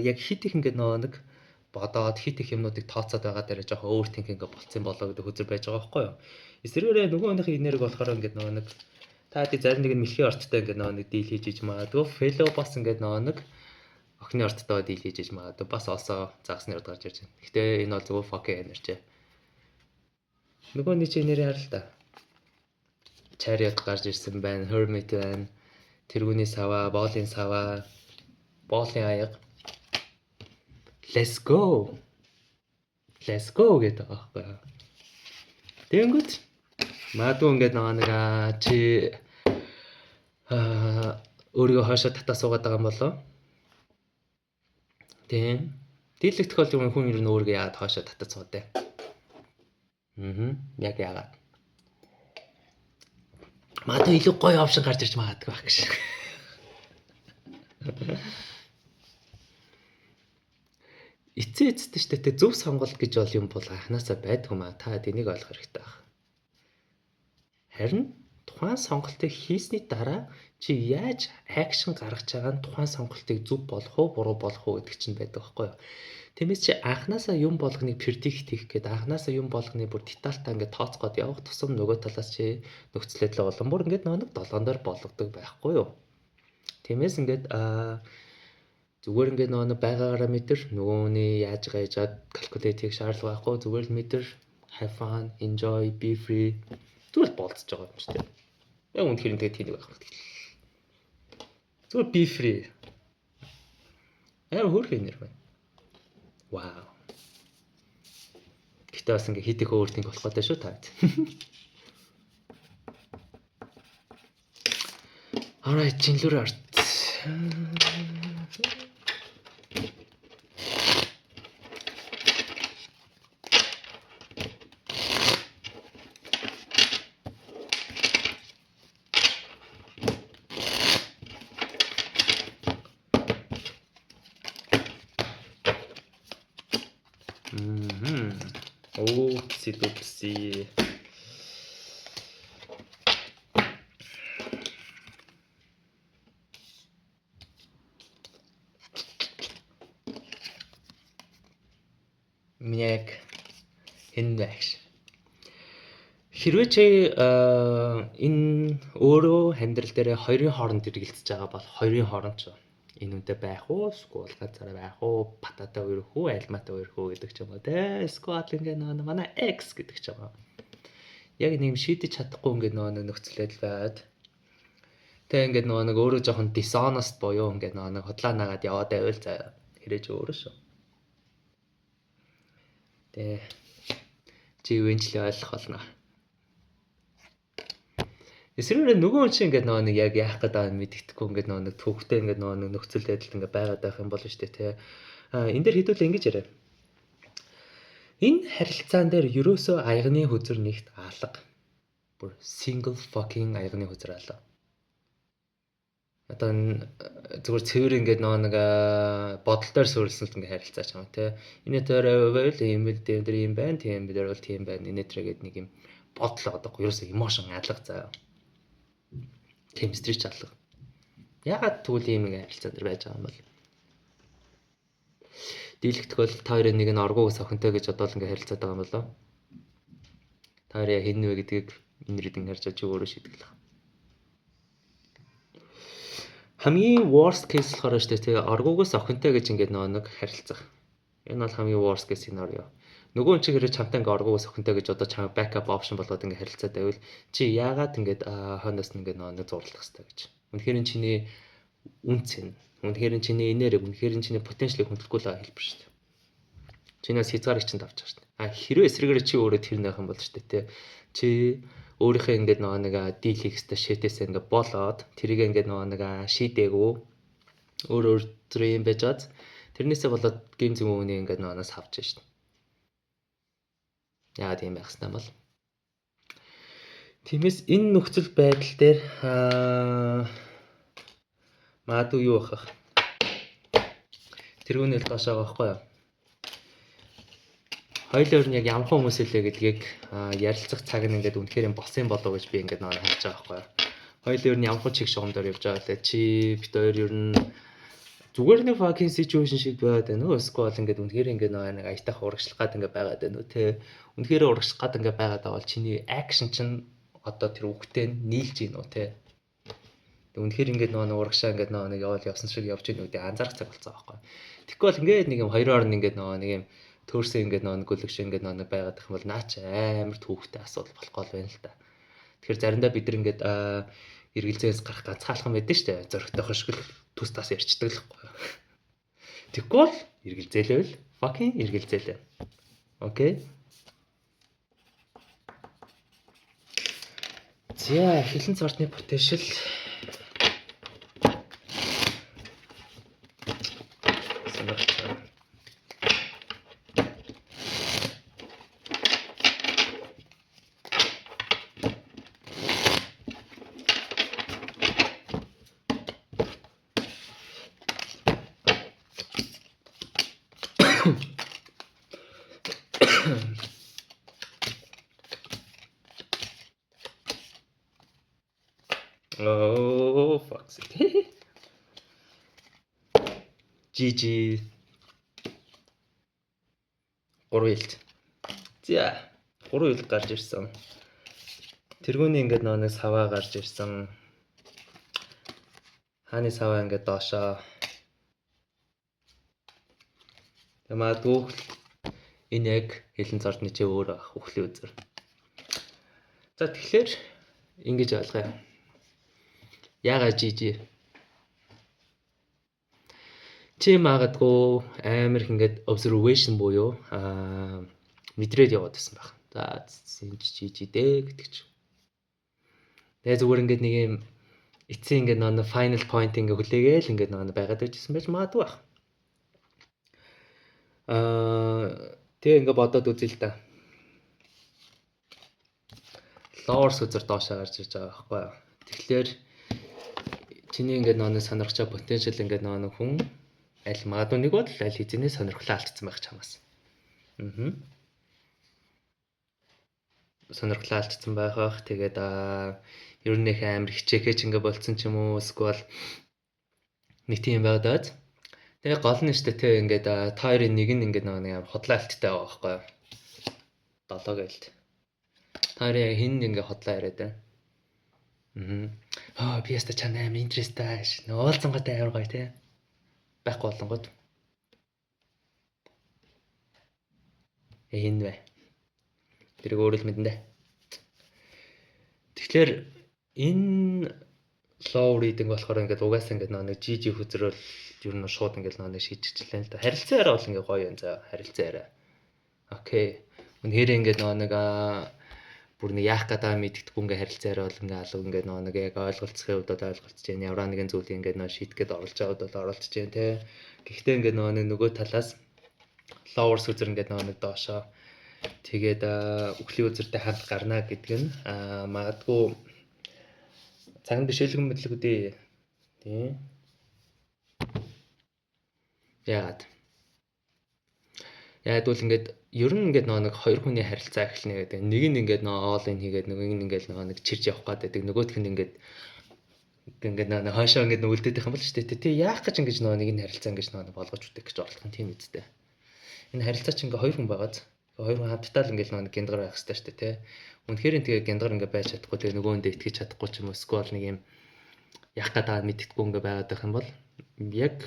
Speaker 1: яг хит их ингээд нэг бодоод хит их юмнуудыг тооцоод байгаа дээр жоохон overthinking ингээд болцсон болоо гэдэг хөзөр байж байгаа байхгүй юу. Эсвэргээрээ нөгөө хүнийхээ энерги болохоор ингээд нэг та хэд зарим нэг нь мэлхийн орттой ингээд нэг дийл хийж иж магадгүй fellow boss ингээд нэг охины орттой дийл хийж иж магадгүй бас осоо загсны урд гарч ирж байна. Гэхдээ энэ бол зөвхөн fucking energy. Нөгөө нэг чи нэрээ хараа л та. Chariot гарч ирсэн байна, Hermit байна, тэргүүний сава, боолын сава, боолын аяга. Let's go. Let's go гэдэг байгаа байхгүй. Тэнгүүт магадгүй ингээд нэг чи өөрийгөө хойшоо татаа суугаад байгаа юм болоо. Тийм. Дийлэх тохиолдолд хүн ер нь өөрийгөө яагаад хойшоо татаж суудаа. Яг яагаад. Магадгүй илүү гоё опшн гарч ирж магадгүй байх гэж. Эцээцтэй шүү дээ. Зөв сонголт гэж бол юм бол анханасаа байдгүй маа. Та энийг ойлгох хэрэгтэй байна. Харин тухайн сонголтыг хийсний дараа чи яаж акшн гаргаж байгаа нь тухайн сонголтыг зөв болох уу, буруу болох уу гэдэг чинь байдаг байхгүй юу? Тиймээс чи анханасаа юм болгоныг predict хийх гээд анханасаа юм болгоныг бүр детальтай ингээд тооцоод явах тусам нөгөө талаас чи нөхцөл байдал болон бүр ингээд нэг долоон дээр болгодог байхгүй юу? Тиймээс ингээд зүгээр ингээд нөгөө байгаагаараа мэдэр нөгөөний яаж байгаа яжаад calculate хийх шаардлага байхгүй зүгээр л мэдэр have fun, enjoy, be free зүгээр болцож байгаа юм шүү дээ. Яг үнэхээр тэгээд тийм байх хэрэгтэй. Зүгээр be free. Хөөрхөн нэр байна. Wow. Гэтэ бас ингээ хит их өөртөө болох гэдэг шүү та. Alright, чинлүүр арт. Oopsie. Мяг хинвэш. Хэрвээ чи энэ өөрөө амьдрал дээр хоёрын хооронд хэрэгэлцэж байгаа бол хоёрын хооронд ч энэ үнтэй байх уу, сквал газараа байх уу, батата өрөх үү, альмата өрөх үү гэдэг ч юм уу те. Сквал ингээ нэг манай X гэдэг ч юм уу. Яг нэг юм шийдэж чадахгүй ингээ нэг нөхцөл байдал байгаад тэг ингээ нэг өөрөө жоохон dishonest боёо ингээ нэг хотлоо нагаад яваад байвал заяа. Хэрэж өөрөө шүү. Тэ чи юунчлээ ойлгох болно. Эсвэргээр нөгөө хүн чинь ингээд нэг яг яах гээд байгааг мэддэхгүй ингээд нэг төвхтэй ингээд нэг нөхцөл байдалд ингээд байгаад байх юм болно шүү дээ тий. Энэ дээр хэдүүлээ ингэж яриа. Энэ харилцаан дээр ерөөсөө аягны хөзөр нэгт алга. Бүр single fucking аягны хөзөр алга. Одоо зүгээр цэвэр ингээд нэг бодол дээр суурилсан ингээд харилцаач юм тий. Энэ дээр байвал ийм л дээр ийм байна, тийм бид бол тийм байна. Энэ төргээд нэг юм бодол одоогүй ерөөсөө emotion алга заяа. Chemistry ч алга. Ягаад тэгвэл ийм ингээ харилцаа дээр байж байгаа юм бол дийлэх тохиолдолд та хоёрын нэг нь оргуугаас охинтой гэж бодоод ингээ харилцаад байгаа юм болоо. Та хоёрын хин вэ гэдгийг энэ рэдинг харж чи өөрөө шийдэх. Хамгийн worst case болохоор шүү дээ тэгээ оргуугаас охинтой гэж ингээ нэг харилцах. Энэ бол хамгийн worst case scenario. Нөгөө нь чи хэрэг чамтай ингээ оргуугаас охинтой гэж одоо чам backup option болгоод ингээ харилцаад байвал чи яагаад ингээд хойноос ингээ нэг зурлах хэрэгтэй гэж. Үнэхээр энэ чиний үнц нь. Үнэхээр энэ чиний энерги, үнэхээр энэ чиний потенциалыг хөндлөхгүй л хэлбэр шүү дээ. Чинээс хязгаарыг чинь давж байгаа шүү дээ. Хэрвээ эсрэгээр чи өөрөө тэр нөх юм бол шүү дээ тий. Чи өөрийнхөө ингээд нэг дийл хийх хэвээр шитээсээ ингээ болоод тэрийг ингээ нэг шийдээгүү өөр төрлийн юм байж байгаа. Тэрнээсээ болоод гейм зүүн үнийг ингээ нөөс авч шүү дээ. Яагаад юм байх хэвээр бол. Тиймээс энэ нөхцөл байдал дээр магадгүй юу байх вэ? тэргүүнэл доош байгаа байхгүй юу? Хоёулаа нь яг ямар хүмүүс илээ гэдгийг ярилцах цаг нь ингээд үнэхээр болсон болов гэж би ингээд харж байгаа байхгүй юу? Хоёулаа нь ямар чиг шугамдаар явж байгаа лээ. Чи бит хоёр ер нь зүгээр нэг fucking situation шиг байгаад байна уу? Эсвэл ингээд үнэхээр ингээд нэг аятайх урагшлах гад ингээд байгаад байна уу те? Үнэхээр урагшлах гад ингээд байгаад байгаа бол чиний action чинь одоо тэр үгтэй нийлж гин үү те? Үнэхээр ингээд урагшаа ингээд нэг явсан шиг явж гин үдээ анзаарах цаг болсон байгаа байхгүй. Тэгэхгүй бол ингээд нэг юм хоёроор нь ингээд нэг юм төөрсөн ингээд гөлөгш ингээд байгаад их юм бол наач амар түүхтэй асуудал болох гол байна л та. Тэгэхээр заримдаа бид нар ингээд эргэлзээс гарах ганцхан байдаг шүү дээ. Зоригтойхоо шиг л төс тас ярьчдаг л байхгүй. Тэгэхгүй бол эргэлзээлэвэл fucking эргэлзээлээ. Окей. За хилэн цортны потенциал Oh fuck it. GG 3 хилт. За 3 хилт гарч ирсэн. Тэргүүний ингээд нэг саваа гарч ирсэн. Хааны саваа ингээд доошоо. Ямаадгүй энэ яг хилэн цортны чи өөр үхлийн үзэр. За тэгэхээр ингэж ойлгоё. Яагаад GG? Чи магадгүй амар их ингээд observation буюу мэдрээд яваад байсан байх. За GG дээ гэдэг чинь. Тэгээ зүгээр ингээд нэг юм эцсийн ингээд final point ингээд хүлээгээл ингээд байгаад байжсэн байж магадгүй байх. Тэгээ ингээд бодоод үзье л да. Lower үзэр доошоо гарч ирж байгаа байхгүй юу? Тэгэхээр чиний ингээд сонирхчаа potential ингээд хүн аль магадгүй нэг бол аль хэзээ сонирхлоо алдсан байх чамаас. Сонирхлоо алдсан байх. Тэгээд ер нь их амар хичээхэж ингээд болцсон ч юм уу эсвэл нэг тийм байгаад. Тэгээ гол нь штэ те ингээд та хоёрын нэг нь ингээд нэг хотлоо алттай байгаа байхгүй юу? 7 гэлт. Та хоёрын хин ингээд хотлоо яриад байна. Би яста чанаа амар интерестэй ш. Уулзсангаатай амар гоё те. Байхгүй болонгод. Энэ вэ. Тэрийг өөрөө л мэднэ. Тэгэхээр энэ low reading болохоор ингээд угаасаа ингээд нэг GG хүзрэл ер нь шууд ингээд шийдчихлээ л да. Харилцаараа бол ингээд гоё юм заа. Харилцаараа. Окей. Үнэхээр ингээд нэг бүр нэг яах гэдэг мэддэггүй ингээд харилцаараа бол ингээд алуу ингээд нэг яг ойлголцохын хувьд ойлголцож जैन ямар нэгэн зүйлийг ингээд шийдэхэд оролж байгаа бол оролцож जैन те. Гэхдээ ингээд нөгөө талаас lower үзэр ингээд нэг доошоо тэгээд үхлийн үзэртэй хамт гарна гэдэг нь магадгүй цагаан бишэлгэн мэдлэгүүдээ тий. Яагаад бол ингээд ер нь ингээд нэг хоёр хүний харилцаа эхэлнэ гэдэг. Нэг нь ингээд all in хийгээд нэг нь ингээд нэг чирж явах гэдэг. Нөгөөх нь ингээд нэг хойшоо ингээд үлдээд байх юм бол шүү дээ. Тэ яах гэж ингэж нэг нь харилцаа ингэж болгож үтэх гэж орлох нь тийм үстэй. Энэ харилцаа чинь ингээд хоёр хүн байгааз хоёр хүн хамтдаа л ингээд нэг гиндгар байх хэрэгтэй шүү дээ, тэ. Үнэхээр тэгээ гиндгар ингээд байж чадахгүй тэгээ нөгөөндөө итгэж чадахгүй ч юм уу эсвэл нэг юм яах гэдэг мэддэхгүй ингээд байгаад байх юм бол яг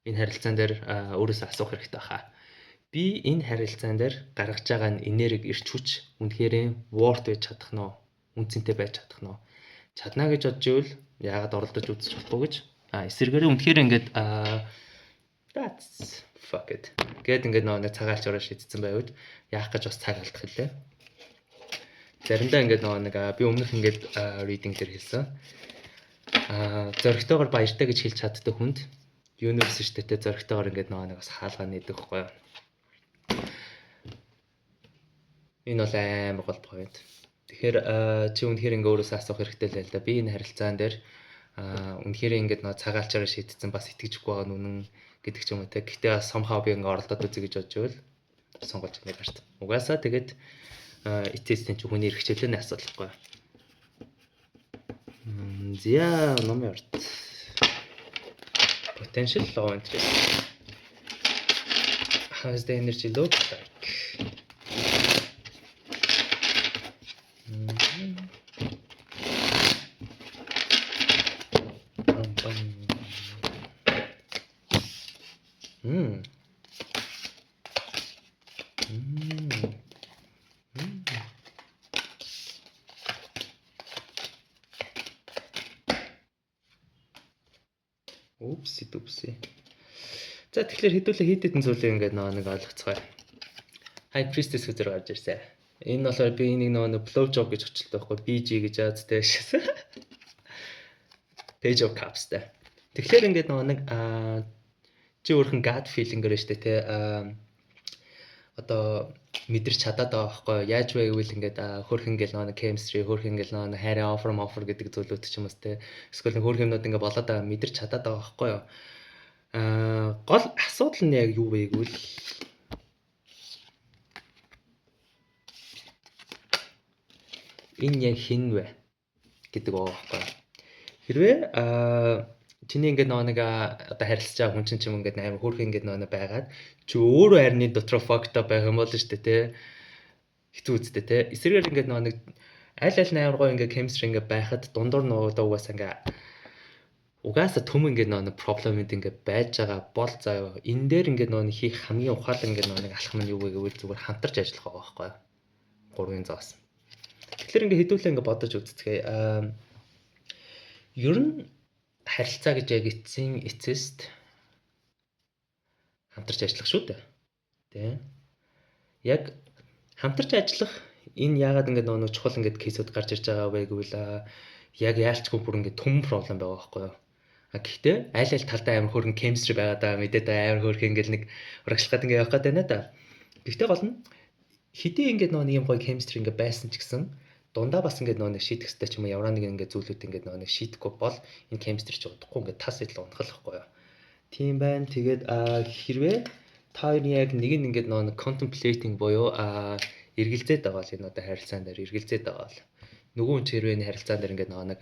Speaker 1: энэ харилцаан дээр өөрөөсөө асуух хэрэгтэй хаа. Би энэ харилцаан дээр гаргаж байгаа энерги эрч хүч үнэхээр worth байж чадах нь уу? Үнцэнтэй байж чадах нь уу? Чадна гэж бодж ивэл яагаад оролдож үзэж болохгүй гэж. Эсвэргээрээ үнэхээр ингээд that's fuck it. Гэт ингээд нэг цагаалч ороо шийдсэн байвал яах гэж бас цаг алдах хэлээ. Заримдаа ингээд нэг би өмнөх ингээд reading дээр хэлсэн. Зоригтойгоор баяртай гэж хэлж чаддаг хүнд university-тэй зоригтойгоор ингээд нэг бас хаалгаа нээдэг байхгүй юу? Энэ бол амар гол point. Тэгэхээр чи үнэхээр ингээд өөрөөсөө асуух хэрэгтэй л байл да. Би энэ харилцаан дээр үнэхээр ингээд цагаалчаараа шийдсэн бас итгэжгүй байгаа нүнэн гэдэг ч юм уу те. Гэхдээ somehow би ингээ оролдоод үзье гэж бодож байвал сонгож нэг гарт. Угаасаа тэгээд эцэстэн чи хүний эрхчлэлний асуудалгүй. Зя номер potential low interest. How is the energy look like? Үпси. За тэгэхээр хэдүүлээ хийдэдэн зүйлээ ингээд нэг ойлгоцгоё. High Priestess үзэр гарч ирсэн. Энэ болохоор би энийг нэг blow job гэж очлоо байхгүй BG гэж аадтай шээ. Page of Cups та. Тэгэхээр ингээд нэг чи өөрхөн gut feeling-ээр штэ те одоо мэдэрч чадаад байгаа байхгүй яаж вэ гэвэл ингээд хөрх ингээл нэг chemistry хөрх ингээл нэг хайраа offer гэдэг зүйлүүд ч юм уус те эсвэл хөрх юмнууд ингээд болоод байгаа мэдэрч чадаад байгаа байхгүй юу гол асуудал нь яг юу вэ гэвэл энэ яг хин вэ гэдэг байгаа байхгүй хэрвээ чиний ингээд нэг одоо харилцаж байгаа хүн чинь ч юм ингээд амар хөөрх ингээд нэг байгаад чи өөрөө харны дотор fucked up байх юм бол шүү дээ те хэцүү үстэй те эсрэгээр ингээд нэг аль амар гоо ингээд chemistry ингээд байхад дундуур нуудаа угаасаа төм ингээд нэг проблемд ингээд байж байгаа бол заа энэ дээр ингээд нэг хийх хамгийн ухаалаг ингээд нэг алхам нь юу вэ гэвэл зүгээр хамтарч ажиллах байгаа байхгүй гурвын зоос тэгэхээр ингээд хэдүүлээ ингээд бодож үзцгээе ер нь харилцаа гэж яг эцэст хамтарч ажиллах шүү дээ. Тэ. Яг хамтарч ажиллах энэ яагаад ингээд нэг чухал ингээд кейсүүд гарч ирж байгаа вэ гэвэл яг яалчгүй бүр ингээд төм проблем байгаа байхгүй юу. Гэхдээ аль талдаа амар хөргөн chemistry байгаа даа мэдээд амар хөрх ингээд нэг урагшлахад ингээд явах гээд байна да. Гэхдээ гол нь хэдий ингээд нэг юм гоё chemistry ингээд байсан ч гэсэн дундаа бас ингээд нэг шийдэх хэрэгтэй ч юм уу ямар нэг ингээд зүйлүүд ингээд нэг шийдэхгүй бол энэ chemistry ч удахгүй ингээд тас идэл унахлах байхгүй юу. Тийм байна. Тэгээд хэрвээ та хоёрын яг нэг нь ингээд нэг contemplating буюу эргэлзээд байгаа бол энэ одоо харилцаан дээр эргэлзээд байгаа бол нөгөө хүн хэрвээ энэ харилцаан дээр ингээд нэг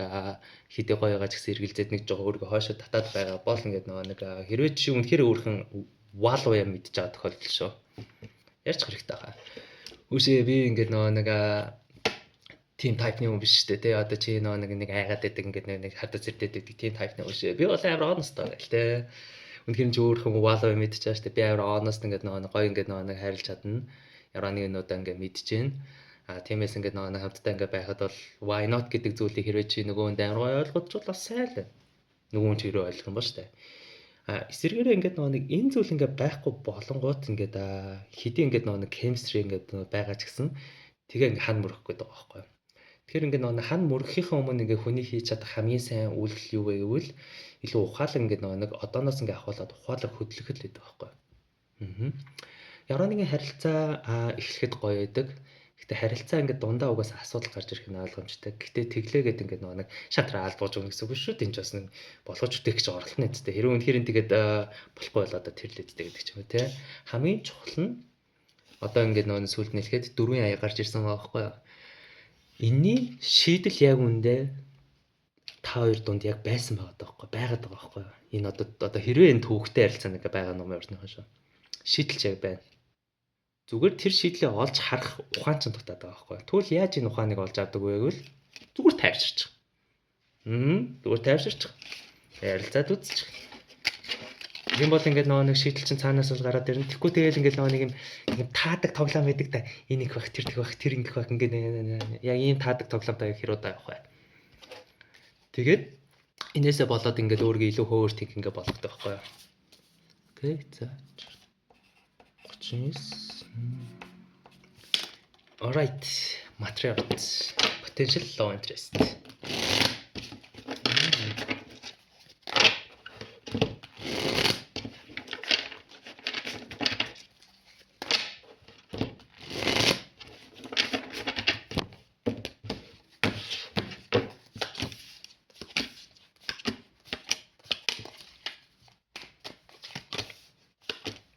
Speaker 1: хидэ гоё байгаа ч гэсэн эргэлзээд нэг жоо өөргөө хойшоо татаад байгаа бол ингээд нэг хэрвээ чи үнэхээр өөрхөн вал уяа мэдж байгаа тохиолдол шүү. Ярьж хэрэгтэй хаа. Үгүй би ингээд нэг team type-ны хүн биш шүү дээ. Тэ одоо чи нэг айгаад байдаг ингээд нэг хадаа зэрдээд байдаг team type-ны хүн шүү. Би бол амар honest байгаа л тэ. Үнэхээр ч өөрхөн валоо мэдчихэж байгаа шүү дээ. Би амар honest ингээд нэг гоё ингээд нэг хайрлаж чадна. Яраа нэг нуудаа ингээд мэдчихээн. Тиймээс ингээд нэг хамтдаа ингээд байхад бол why not гэдэг зүйлийг хэрвээ чи нөгөөнд амар гоё ойлгочихвол бас сайн л. Нөгөө хүн ч хэрвээ ойлгох юм ба шүү дээ. Эсвэргээрээ ингээд нэг энэ зүйл ингээд байхгүй болонгууд ингээд хэдий ингээд нэг chemistry ингээд байгаа ч гэсэн тэгээ ингээд хан мөрөх гэдэг байгаа байхгүй юу. Тэгэхээр ингээд нэг хан мөрөхийнхээ өмнө ингээд хүний хийж чадах хамгийн сайн үйлдэл юу вэ гэвэл илүү ухаалаг ингээд нэг одооноос ингээд ахуулаад ухаалаг хөдлөхөд л байдаг байхгүй юу. Ямар нэгэн харилцаа эхлэхэд гоё байдаг. Гэтэ харилцаа ингээд дундаа угаасаа асуудал гарч ирэх нь ойлгомжтой. Гэтэ тэглээгээд ингээд нэг шантраа албууж өгнө гэсэн үг шүү дээ. Энд ч бас нэг болгож үтэх гэж оролцоно гэдэг. Хэрвээ үнэхээр энэ тэгээд болохгүй бол одоо тэрлээдтэй гэдэг ч юм уу те. Хамгийн чухал нь одоо ингээд нэг сүлд нэлэхэд 4 аяа гарч ирсэн байгаа байхгүй юу. Энийн шийдэл яг үндэ та хоёр дунд яг байсан байгаад байгаа байхгүй юу. Энэ одоо хэрвээ энэ төвхтэй харилцаа нэг байгаа юм орны хашаа. Шийдэлч яг байна. Зүгээр тэр шийдлээ олж харах ухаан ч дутаад байгаа байхгүй. Тэгвэл яаж энэ ухааныг олж авдаг вэ гэвэл зүгээр тайвширчих. Зүгээр тайвширчих. Ярилцаад үзчих. Тийм бол ингээд нэг шийдэл чинь цаанаас л гараад ирнэ. Тэгэхгүй тэгэл ингээд нэг юм таадаг тоглоом байдаг да. Энийг байх, тэр байх, тэр ингэх байх ингээд яг ийм таадаг тоглоомтой хэрүүд авах бай. Тэгээд энээсээ болоод ингээд өөргөө илүү хөөрт их ингээд болгодог байхгүй юу. Окей. За. 39. All right. Materials. Potential low interest.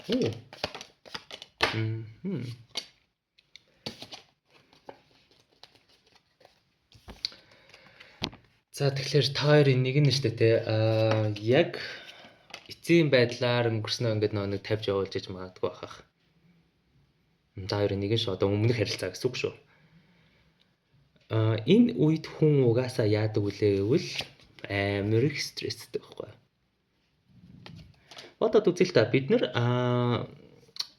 Speaker 1: Оо. Мм. За тэгэхээр та хоёрын нэг нь штэ те яг эцсийн байдлаар өнгөрснөө ингээд нэг тавьж явуулж иж магадгүй байхах. За хоёрын нэг нь шүү. Одоо өмнөх харилцаа гэсэн үг шүү. Энэ үед хүн угаасаа яадаг үлээ гэвэл амар их стресстэй байхгүй. Бодоод үзэл та бид нар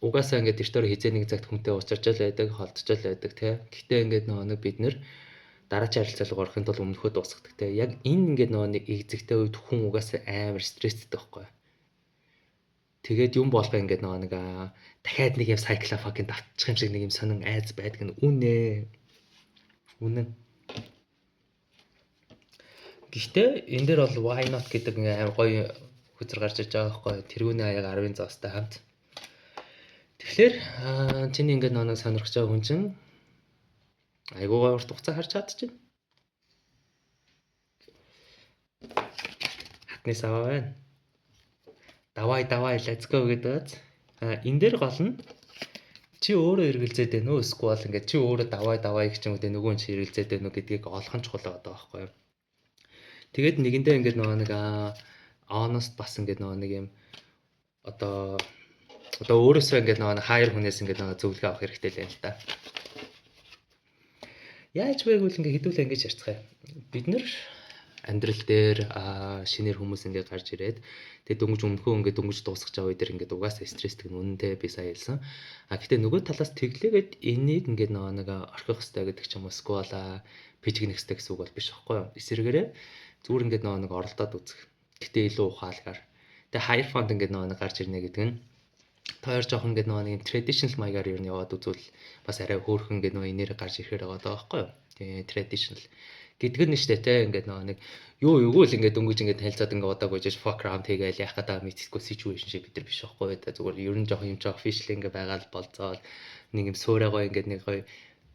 Speaker 1: угаасаа ингээд эртөө хизээ нэг цагт хүнтэй уулзч л байдаг, холдож л байдаг тий. Гэхдээ ингээд нэг бид нар дараагийн харилцаа руу орохын тулд өмнөхөө дуусгадаг тий. Яг энэ ингээд нэг экзэгтэй үед хүн угаасаа амар стресстэй байхгүй. Тэгээд юм болгоо ингээд нэг дахиад нэг юм cycle fucking давтчих юм шиг нэг юм сонин айц байдаг нь үнэ. Үнэн. Гэхдээ энэ дээр бол why not гэдэг амар гоё хүзэр гарч иж байгаа байхгүй. Тэргүүний аяг 10-ын зоостой хамт. Тэгэхээр чиний ингээд нэг сонирхож байгаа хүн чинь айгуугаа урт хугацаа харж чадчихна. Хатны саваа байна. Давай let's go гэдэг. Энэ дээр гол нь чи өөрөө эргэлзээд байна уу эсвэл ингээд чи өөрөө давай гэх юм уу нөгөө нь чи эргэлзээд байна уу гэдгийг олох нь чухал байгаа байхгүй юу. Тэгээд нэгэндээ ингээд нэг honest бас ингээд нэг юм одоо өөрөөсөө ингээд нэг хаяр хүнээс ингээд зөвлөгөө авах хэрэгтэй л юм л да. Яаж вэ гэвэл ингээд хэдүүлээ ингэж ярьцгаая. Бид нар амьдрал дээр шинээр хүмүүс ингээд гарч ирээд тэгээд дөнгөж өмнөхөө ингээд дөнгөж дуусгах жаа үе дээр ингээд угаасаа стресстэй үнэндээ би сая хэлсэн. Гэтээ нөгөө талаас тэглээгээд энийг ингээд нэг орхих хэрэгтэй гэдэг ч юм уу сквала пижигнэх хэрэгтэй гэсэн үг бол биш байхгүй юу. Эсвэргээрээ зүгээр ингээд нэг оролдоод үзэх. Гэтээ илүү ухаалгаар. Тэгээд higher fund ингээд нэг гарч ирнэ гэдэг нь тоор жоохон ингээд нэг юм traditional маягаар юу яваад үзвэл бас арай хөөрхөн ингээд нэг энээр гарч ирэхээр байгаа байхгүй юу. Тэгээд traditional гэдэг нь штэ те ингээд нэг юу л ингээд дөнгөж ингээд танилцаад ингээд удааг үжиж fuck around хийгээл яах гэдэг мэдхгүй situation шиг бид нар биш байхгүй юу. Зүгээр ер нь жоохон юм жоох official ингээд байгаа л болцоод нэг юм суурайгоо ингээд нэг гоё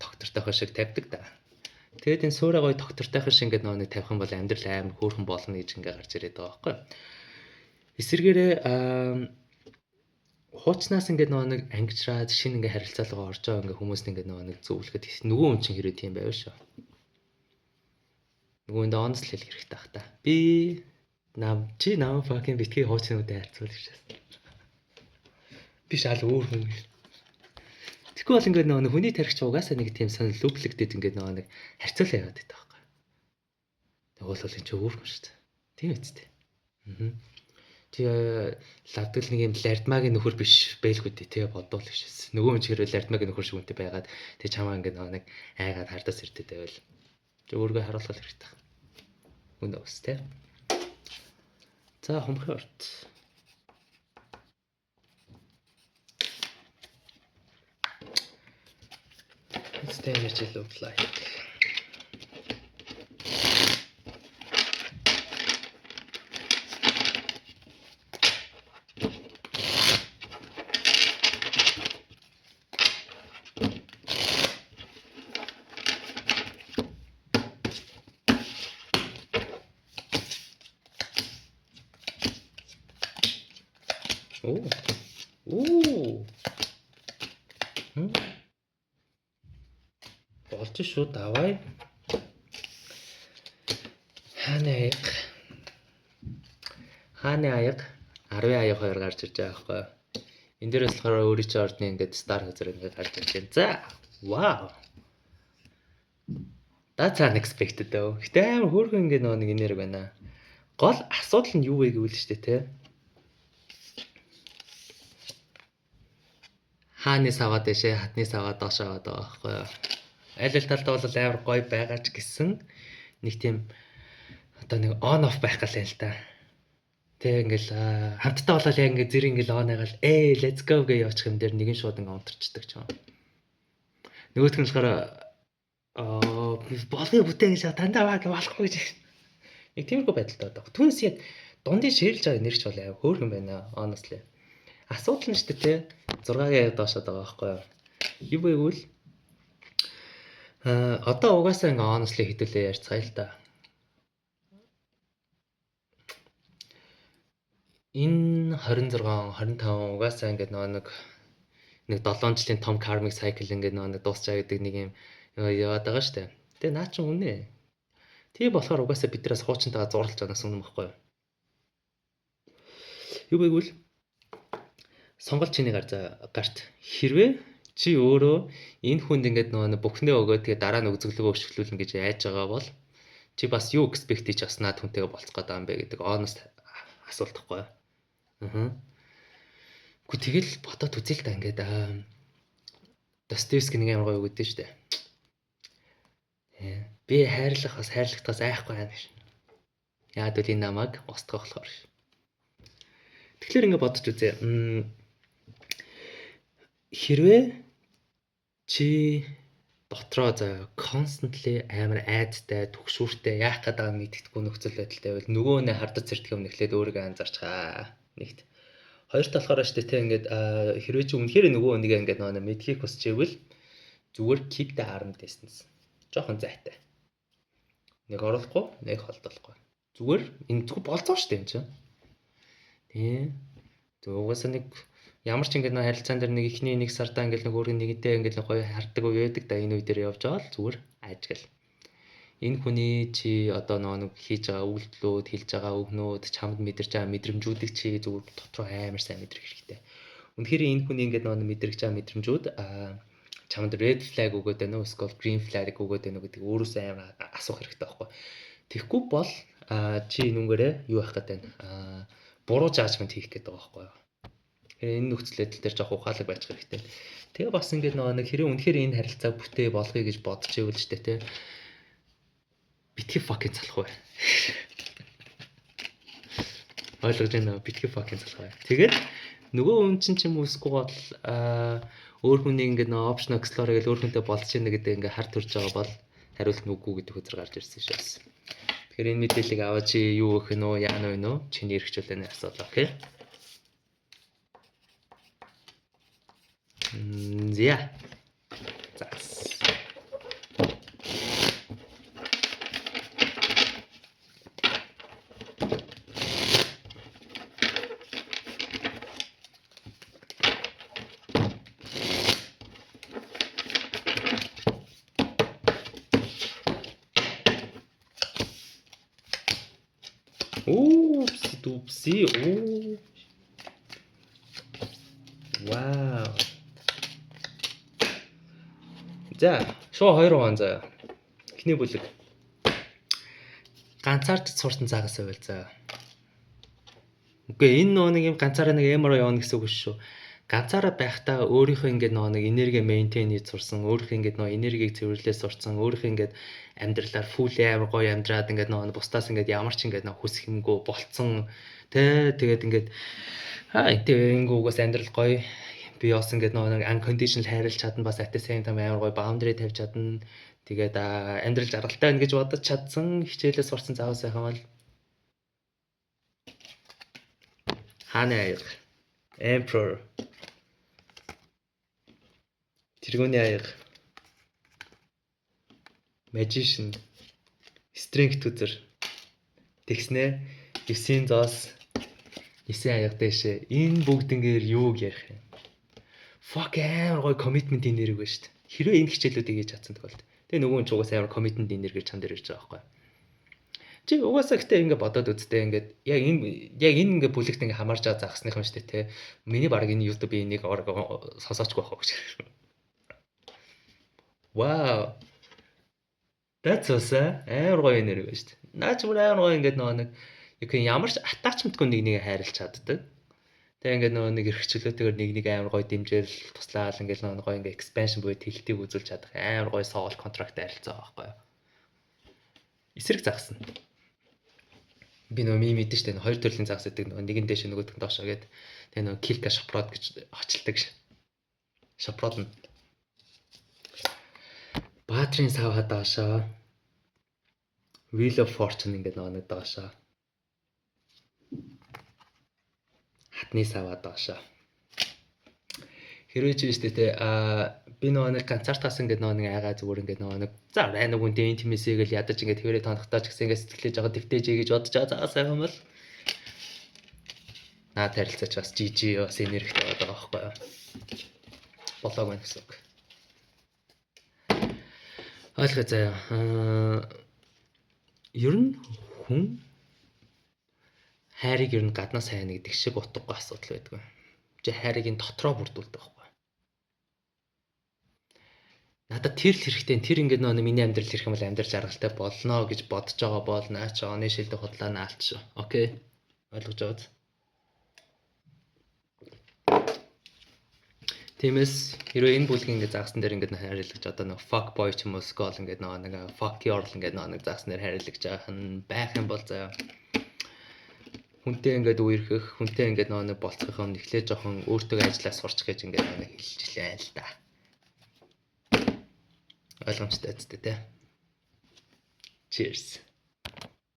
Speaker 1: доктортойхоо шиг тавьдаг да. Тэгээд энэ суурайгоо доктортойхоо шиг ингээд нэг тавих юм бол амьдрал амар хөөрхөн болно гэж ингээд гарч ирээд байгаа байхгүй юу. Эсвэргээрээ хуучнаас ингээд нэг ангижраад шинэ ингээд харилцаалгаа орж байгаа ингээд хүмүүст ингээд нэг зөвлөхөд нөгөө хүн чинь хэрэг тийм байв шүү. Нөгөөндөө онцл хэлэх хэрэгтэй бах та. Би чи нам fucking битгий хуучнуудаа харьцуул гэж байна. Би шал өөр хүн. Тэгэхгүй бол ингээд нэг хүний тарихч угаасаа нэг тийм сонир лүплэгдэд ингээд нэг харьцуулаа яваад байдаг байхгүй. Тэгвэл энэ чи өөр хүн шүү дээ. Тийм үстэй. Тэгээ лавдаг нэг юм лардмагийн нөхөр биш бэлгүй дээ тэгээ бодвол гэж. Нөгөө хүн чигээр лардмагийн нөхөр шиг үнтэй байгаад тэгээ чамаа ингээд нэг айгаад хардаас ирдэг байвал чи өөргөө харуулах хэрэгтэй. Үнэ ус тэ. За хомхын орт. What's the energy look like? Оо. Болж шүү давай. Хааны аяг 10 аяг 2 гарч ирж байгаа байхгүй. Энд дээрээс болохоор өөрийн чинь ордны ингээд стар газар ингээд гарч ирж байна. За. Wow. That's unexpected though. Гэтэ амар хөөрхөн ингээд нэг инээр байна. Гол асуудал нь юу вэ гэвэл штэ те. Хааны саваа дэшээ, хатны саваа доош аваад байгаа байхгүй юу. Аль талдаа бол амар гоё байгаа ч гэсэн нэг тийм одоо нэг on off байх гал л та. Тэг ингээл хамтдаа болол яг ингээ зэрэг ингээл on агаал let's go гэж явуучих юм дээр нэгэн шууд ингээ унтарчдаг ч юм. Нөгөөх нь болохоор болгын бүтээн гэж тандаа баг болохгүй гэж. Нэг тиймэрхүү байдалтай байдаг. Түнс яг дундын ширэлж байгаа нэрч бол аа хөөрхөн байна honestly. Асуудал нь шүү дээ те 6-гийн доошод байгаа байхгүй юу. Юу вэ гэвэл одоо угаасаа ингээ honestly хэдүүлээ ярьцгаая л да. Энэ 26, 25 угаасаа ингээд нэг 7 жилийн том karmic cycle ингээд нэг дуусчаа гэдэг нэг юм яваад байгаа шүү дээ. Тэгээ наа чин үнэ. Тий болохоор угаасаа биднээс хуучинтайгаа зурлаж байгаа гэсэн үг байхгүй юу? Юу байгвал сонголт чиний гарт хэрвээ чи өөрөө энэ хүнд ингээд нэг бүхнээ өгөө тэгээ дараа нь өгзөглөгөө өшөглүүлнэ гэж айж байгаа бол чи бас юу expect хийж бас наад хүнтэйгээ болцох гэдэг юм бэ гэдэг honest асуулт байхгүй юу? Аа. Гэхдээ тэгэл бодоод үзье л да ингээд Достоевский нэг амар гоё үг өгдөө шүү дээ. Би хайрлахтаас айхгүй байна гэж. Яад үл энэ намайг устгах болохоор. Тэгэхээр ингээд бодож үзье. Хэрвээ чи дотроо заяа constantly амар айдтай, түгшүүртэй яах гээд байгааг мэддэхгүй нөхцөл байдалтай байвал нөгөө нэ хардаж зэрдэх юм нэхлээд өөрийгөө анзаарч хаа. Нэгт. Хоёрт болохоор штэ тэ ингээд хэрвээ чи үнэхээр нөгөө нэг ингээд нөгөө мэдхийг хүсч ивэл зүгээр keep the arm distance. Жохон зайтай. Нэг оруулахгүй, нэг холдохгүй. Зүгээр энэ зөв болцоо штэ энэ чинь. Тий. Тэг угаасаа нэг ямар ч ингээд нэг харилцаан дээр нэг ихний нэг сардаа ингээд нэг өөрийн нэгэнтэй ингээд гоё хардаг уу яадаг да энэ үе дээр явж байгаа л зүгээр ажигл. Энэ хүний чи одоо нэг хийж байгаа үйлдэлүүд, хэлж байгаа үгнүүд, чамд мэдэрч байгаа мэдрэмжүүдийг чи зүгээр дотроо амар сайн мэдрэх хэрэгтэй. Үнэхээр энэ хүний ингээд мэдрэгч байгаа мэдрэмжүүд чамд red flag өгөөд байна уу, эсвэл green flag өгөөд байна уу гэдэг өөрөөсөө амар асуух хэрэгтэй байхгүй. Тэгэхгүй бол чи энүүгээрээ юу явах гэдэг байна? Буруу жажмент хийх гэдэг байгаа байхгүй юу? Энэ нөхцөл байдал дээр жоох ухаалаг байж хэрэгтэй. Тэгээ бас ингээд нэг хэрэв үнэхээр энэ харилцааг бүтээ болгоё гэж бодож ивэл ч тэ битгий fucking залах бай. Ойлгож байна уу? Битгий fucking залах бай. Тэгээд нөгөө хүн чинь ч юм уу эсвэл бол өөр хүний ингээд option explore гэж өөр хүнтэй болж ийнэ гэдэг ингээд хар төрж байгаа бол хариулт нүггүй гэдэг хөзөр гарч ирсэн шээс. Тэгэхээр энэ мэдээллийг аваад чи юу өгөх нь үү, яана вэ нөө? Чиний эрхчлөлөөний асуудал, окей? Зя. Зас. Oopsie. Oh. Wow. За, шоу 2 хугацаа заяа. Эхний бүлэг. Ганцаарч сурсан цагаас байвал заяа. Үгүй энэ нэг юм ганцаараа нэг эмороо явна гэсэн үг шүү. Ганцаараа байхдаа өөрийнхөө ингээд нэг энерги мейнтейн хийж сурсан, өөрийнхөө ингээд энергийг цэвэрлээ сурсан, өөрийнхөө ингээд амьдралаар фул амар гоё амьдраад ингээд бусдаас ингээд ямар ч ингээд хүсхэмгүй болцсон. Тэгээд ингээд ингээд угаас амьдрал гоё. Би бас ингээд нэг unconditional хайрлаж чадна, бас at the same time амар гоё boundary тавьж чадна. Тэгээд амьдрал жаргалтай байна гэж бодож чадсан, хичээлээ сурсан заавал сайхан бол хааны аяга, emperor, тэргүүний аяга, magician, strength үзэр, тэгснэ 9 зоос 9 аяга дэшээ. Энэ бүгднгээр юуг ярих юм? Fuck амар гоё commitment энерги ба шүү дээ. Хэрвээ энэ хичээлүүдийг хийж чадсан тохиолдолд. Тэгээ нөгөө нь ч угаасаа амар commitment энерги чам дээр ирж байгаа байхгүй. Чи угаасаа гэтээ ингээд бодоод үзтээ ингээд яг энэ ингээд бүлэгт ингээд хамаарж байгаа загсных юм шүү дээ те. Миний баг энэ YouTube энийг сонсоочгүй байх гэж. Wow. That's awesome. Амар гоё энерги ба шүү дээ. Наач бүр амар гоё ингээд нэг ямар ч attachment-гүй нэг хайрлаж чаддаг. Тэгээ ингээд нэг эрхчлөөтэйгээр нэг амар гоё дэмжээл туслаал ингээд гоё ингээд expansion буюу тэлтийг үзүүлж чадах амар гоё soul contract харилцаа байхгүй юу. Эсрэг загсна. Би мэдэн штэ хоёр төрлийн загс гэдэг нэгэн дэш нөгөөдг нь доошоо гэдэг. Тэгээ килка шопрод гэж очилдаг. Шопрод нь баатрын сав хадаашаа. Wheel of Fortune ингээд нэг доошоо. Хатны саваа доошоо. Хэрвээ чи штэ те би нэг ганцаартаас ингээд нэг айгаа зүгээр ингээд нэг за нэг үнтэй интимэсийг л ядаж ингээд хэвээрээ тонохтооч гэсэн ингээд сэтгэлээж байгаа дэвтэж гэж бодож байгаа сайхан бол Наад харилцаач бас GG бас энергитэй байгаа байхгүй юу? Болоог байна гэсэн үг. Ойлгоо заяа. Ер нь хүн хайрыг ер нь гаднаас хайна гэдэг шиг утгагүй асуудал байдаг. Чи хайрыг энэ дотроо бүрдүүлдэг байхгүй. Надад тэр л хэрэгтэй. Тэр ингээд нөө миний амьдрал хэрэг юм бол амьдрал жаргалтай болно гэж бодож байгаа бол наач оны шилдэг худлаа наалт шүү. Окей. Ойлгож байгааз. Тиймээс хэрвээ энэ бүлгийн ингээд заагсан дээр ингээд хайрлагч одоо нэг fuck boy ч юм уу skull ингээд нэг fuck girl ингээд нэг заагсан дээр хайрлагч байх юм бол заяа. Хүнтэй ингээд үерхэх, хүнтэй ингээд нэг болцохын өмнө эхлээ жоохон өөртөө ажиллаа сурч гэж ингээд нэг хэлжлээ л да. Ойлгомжтой зү тэ. Cheers.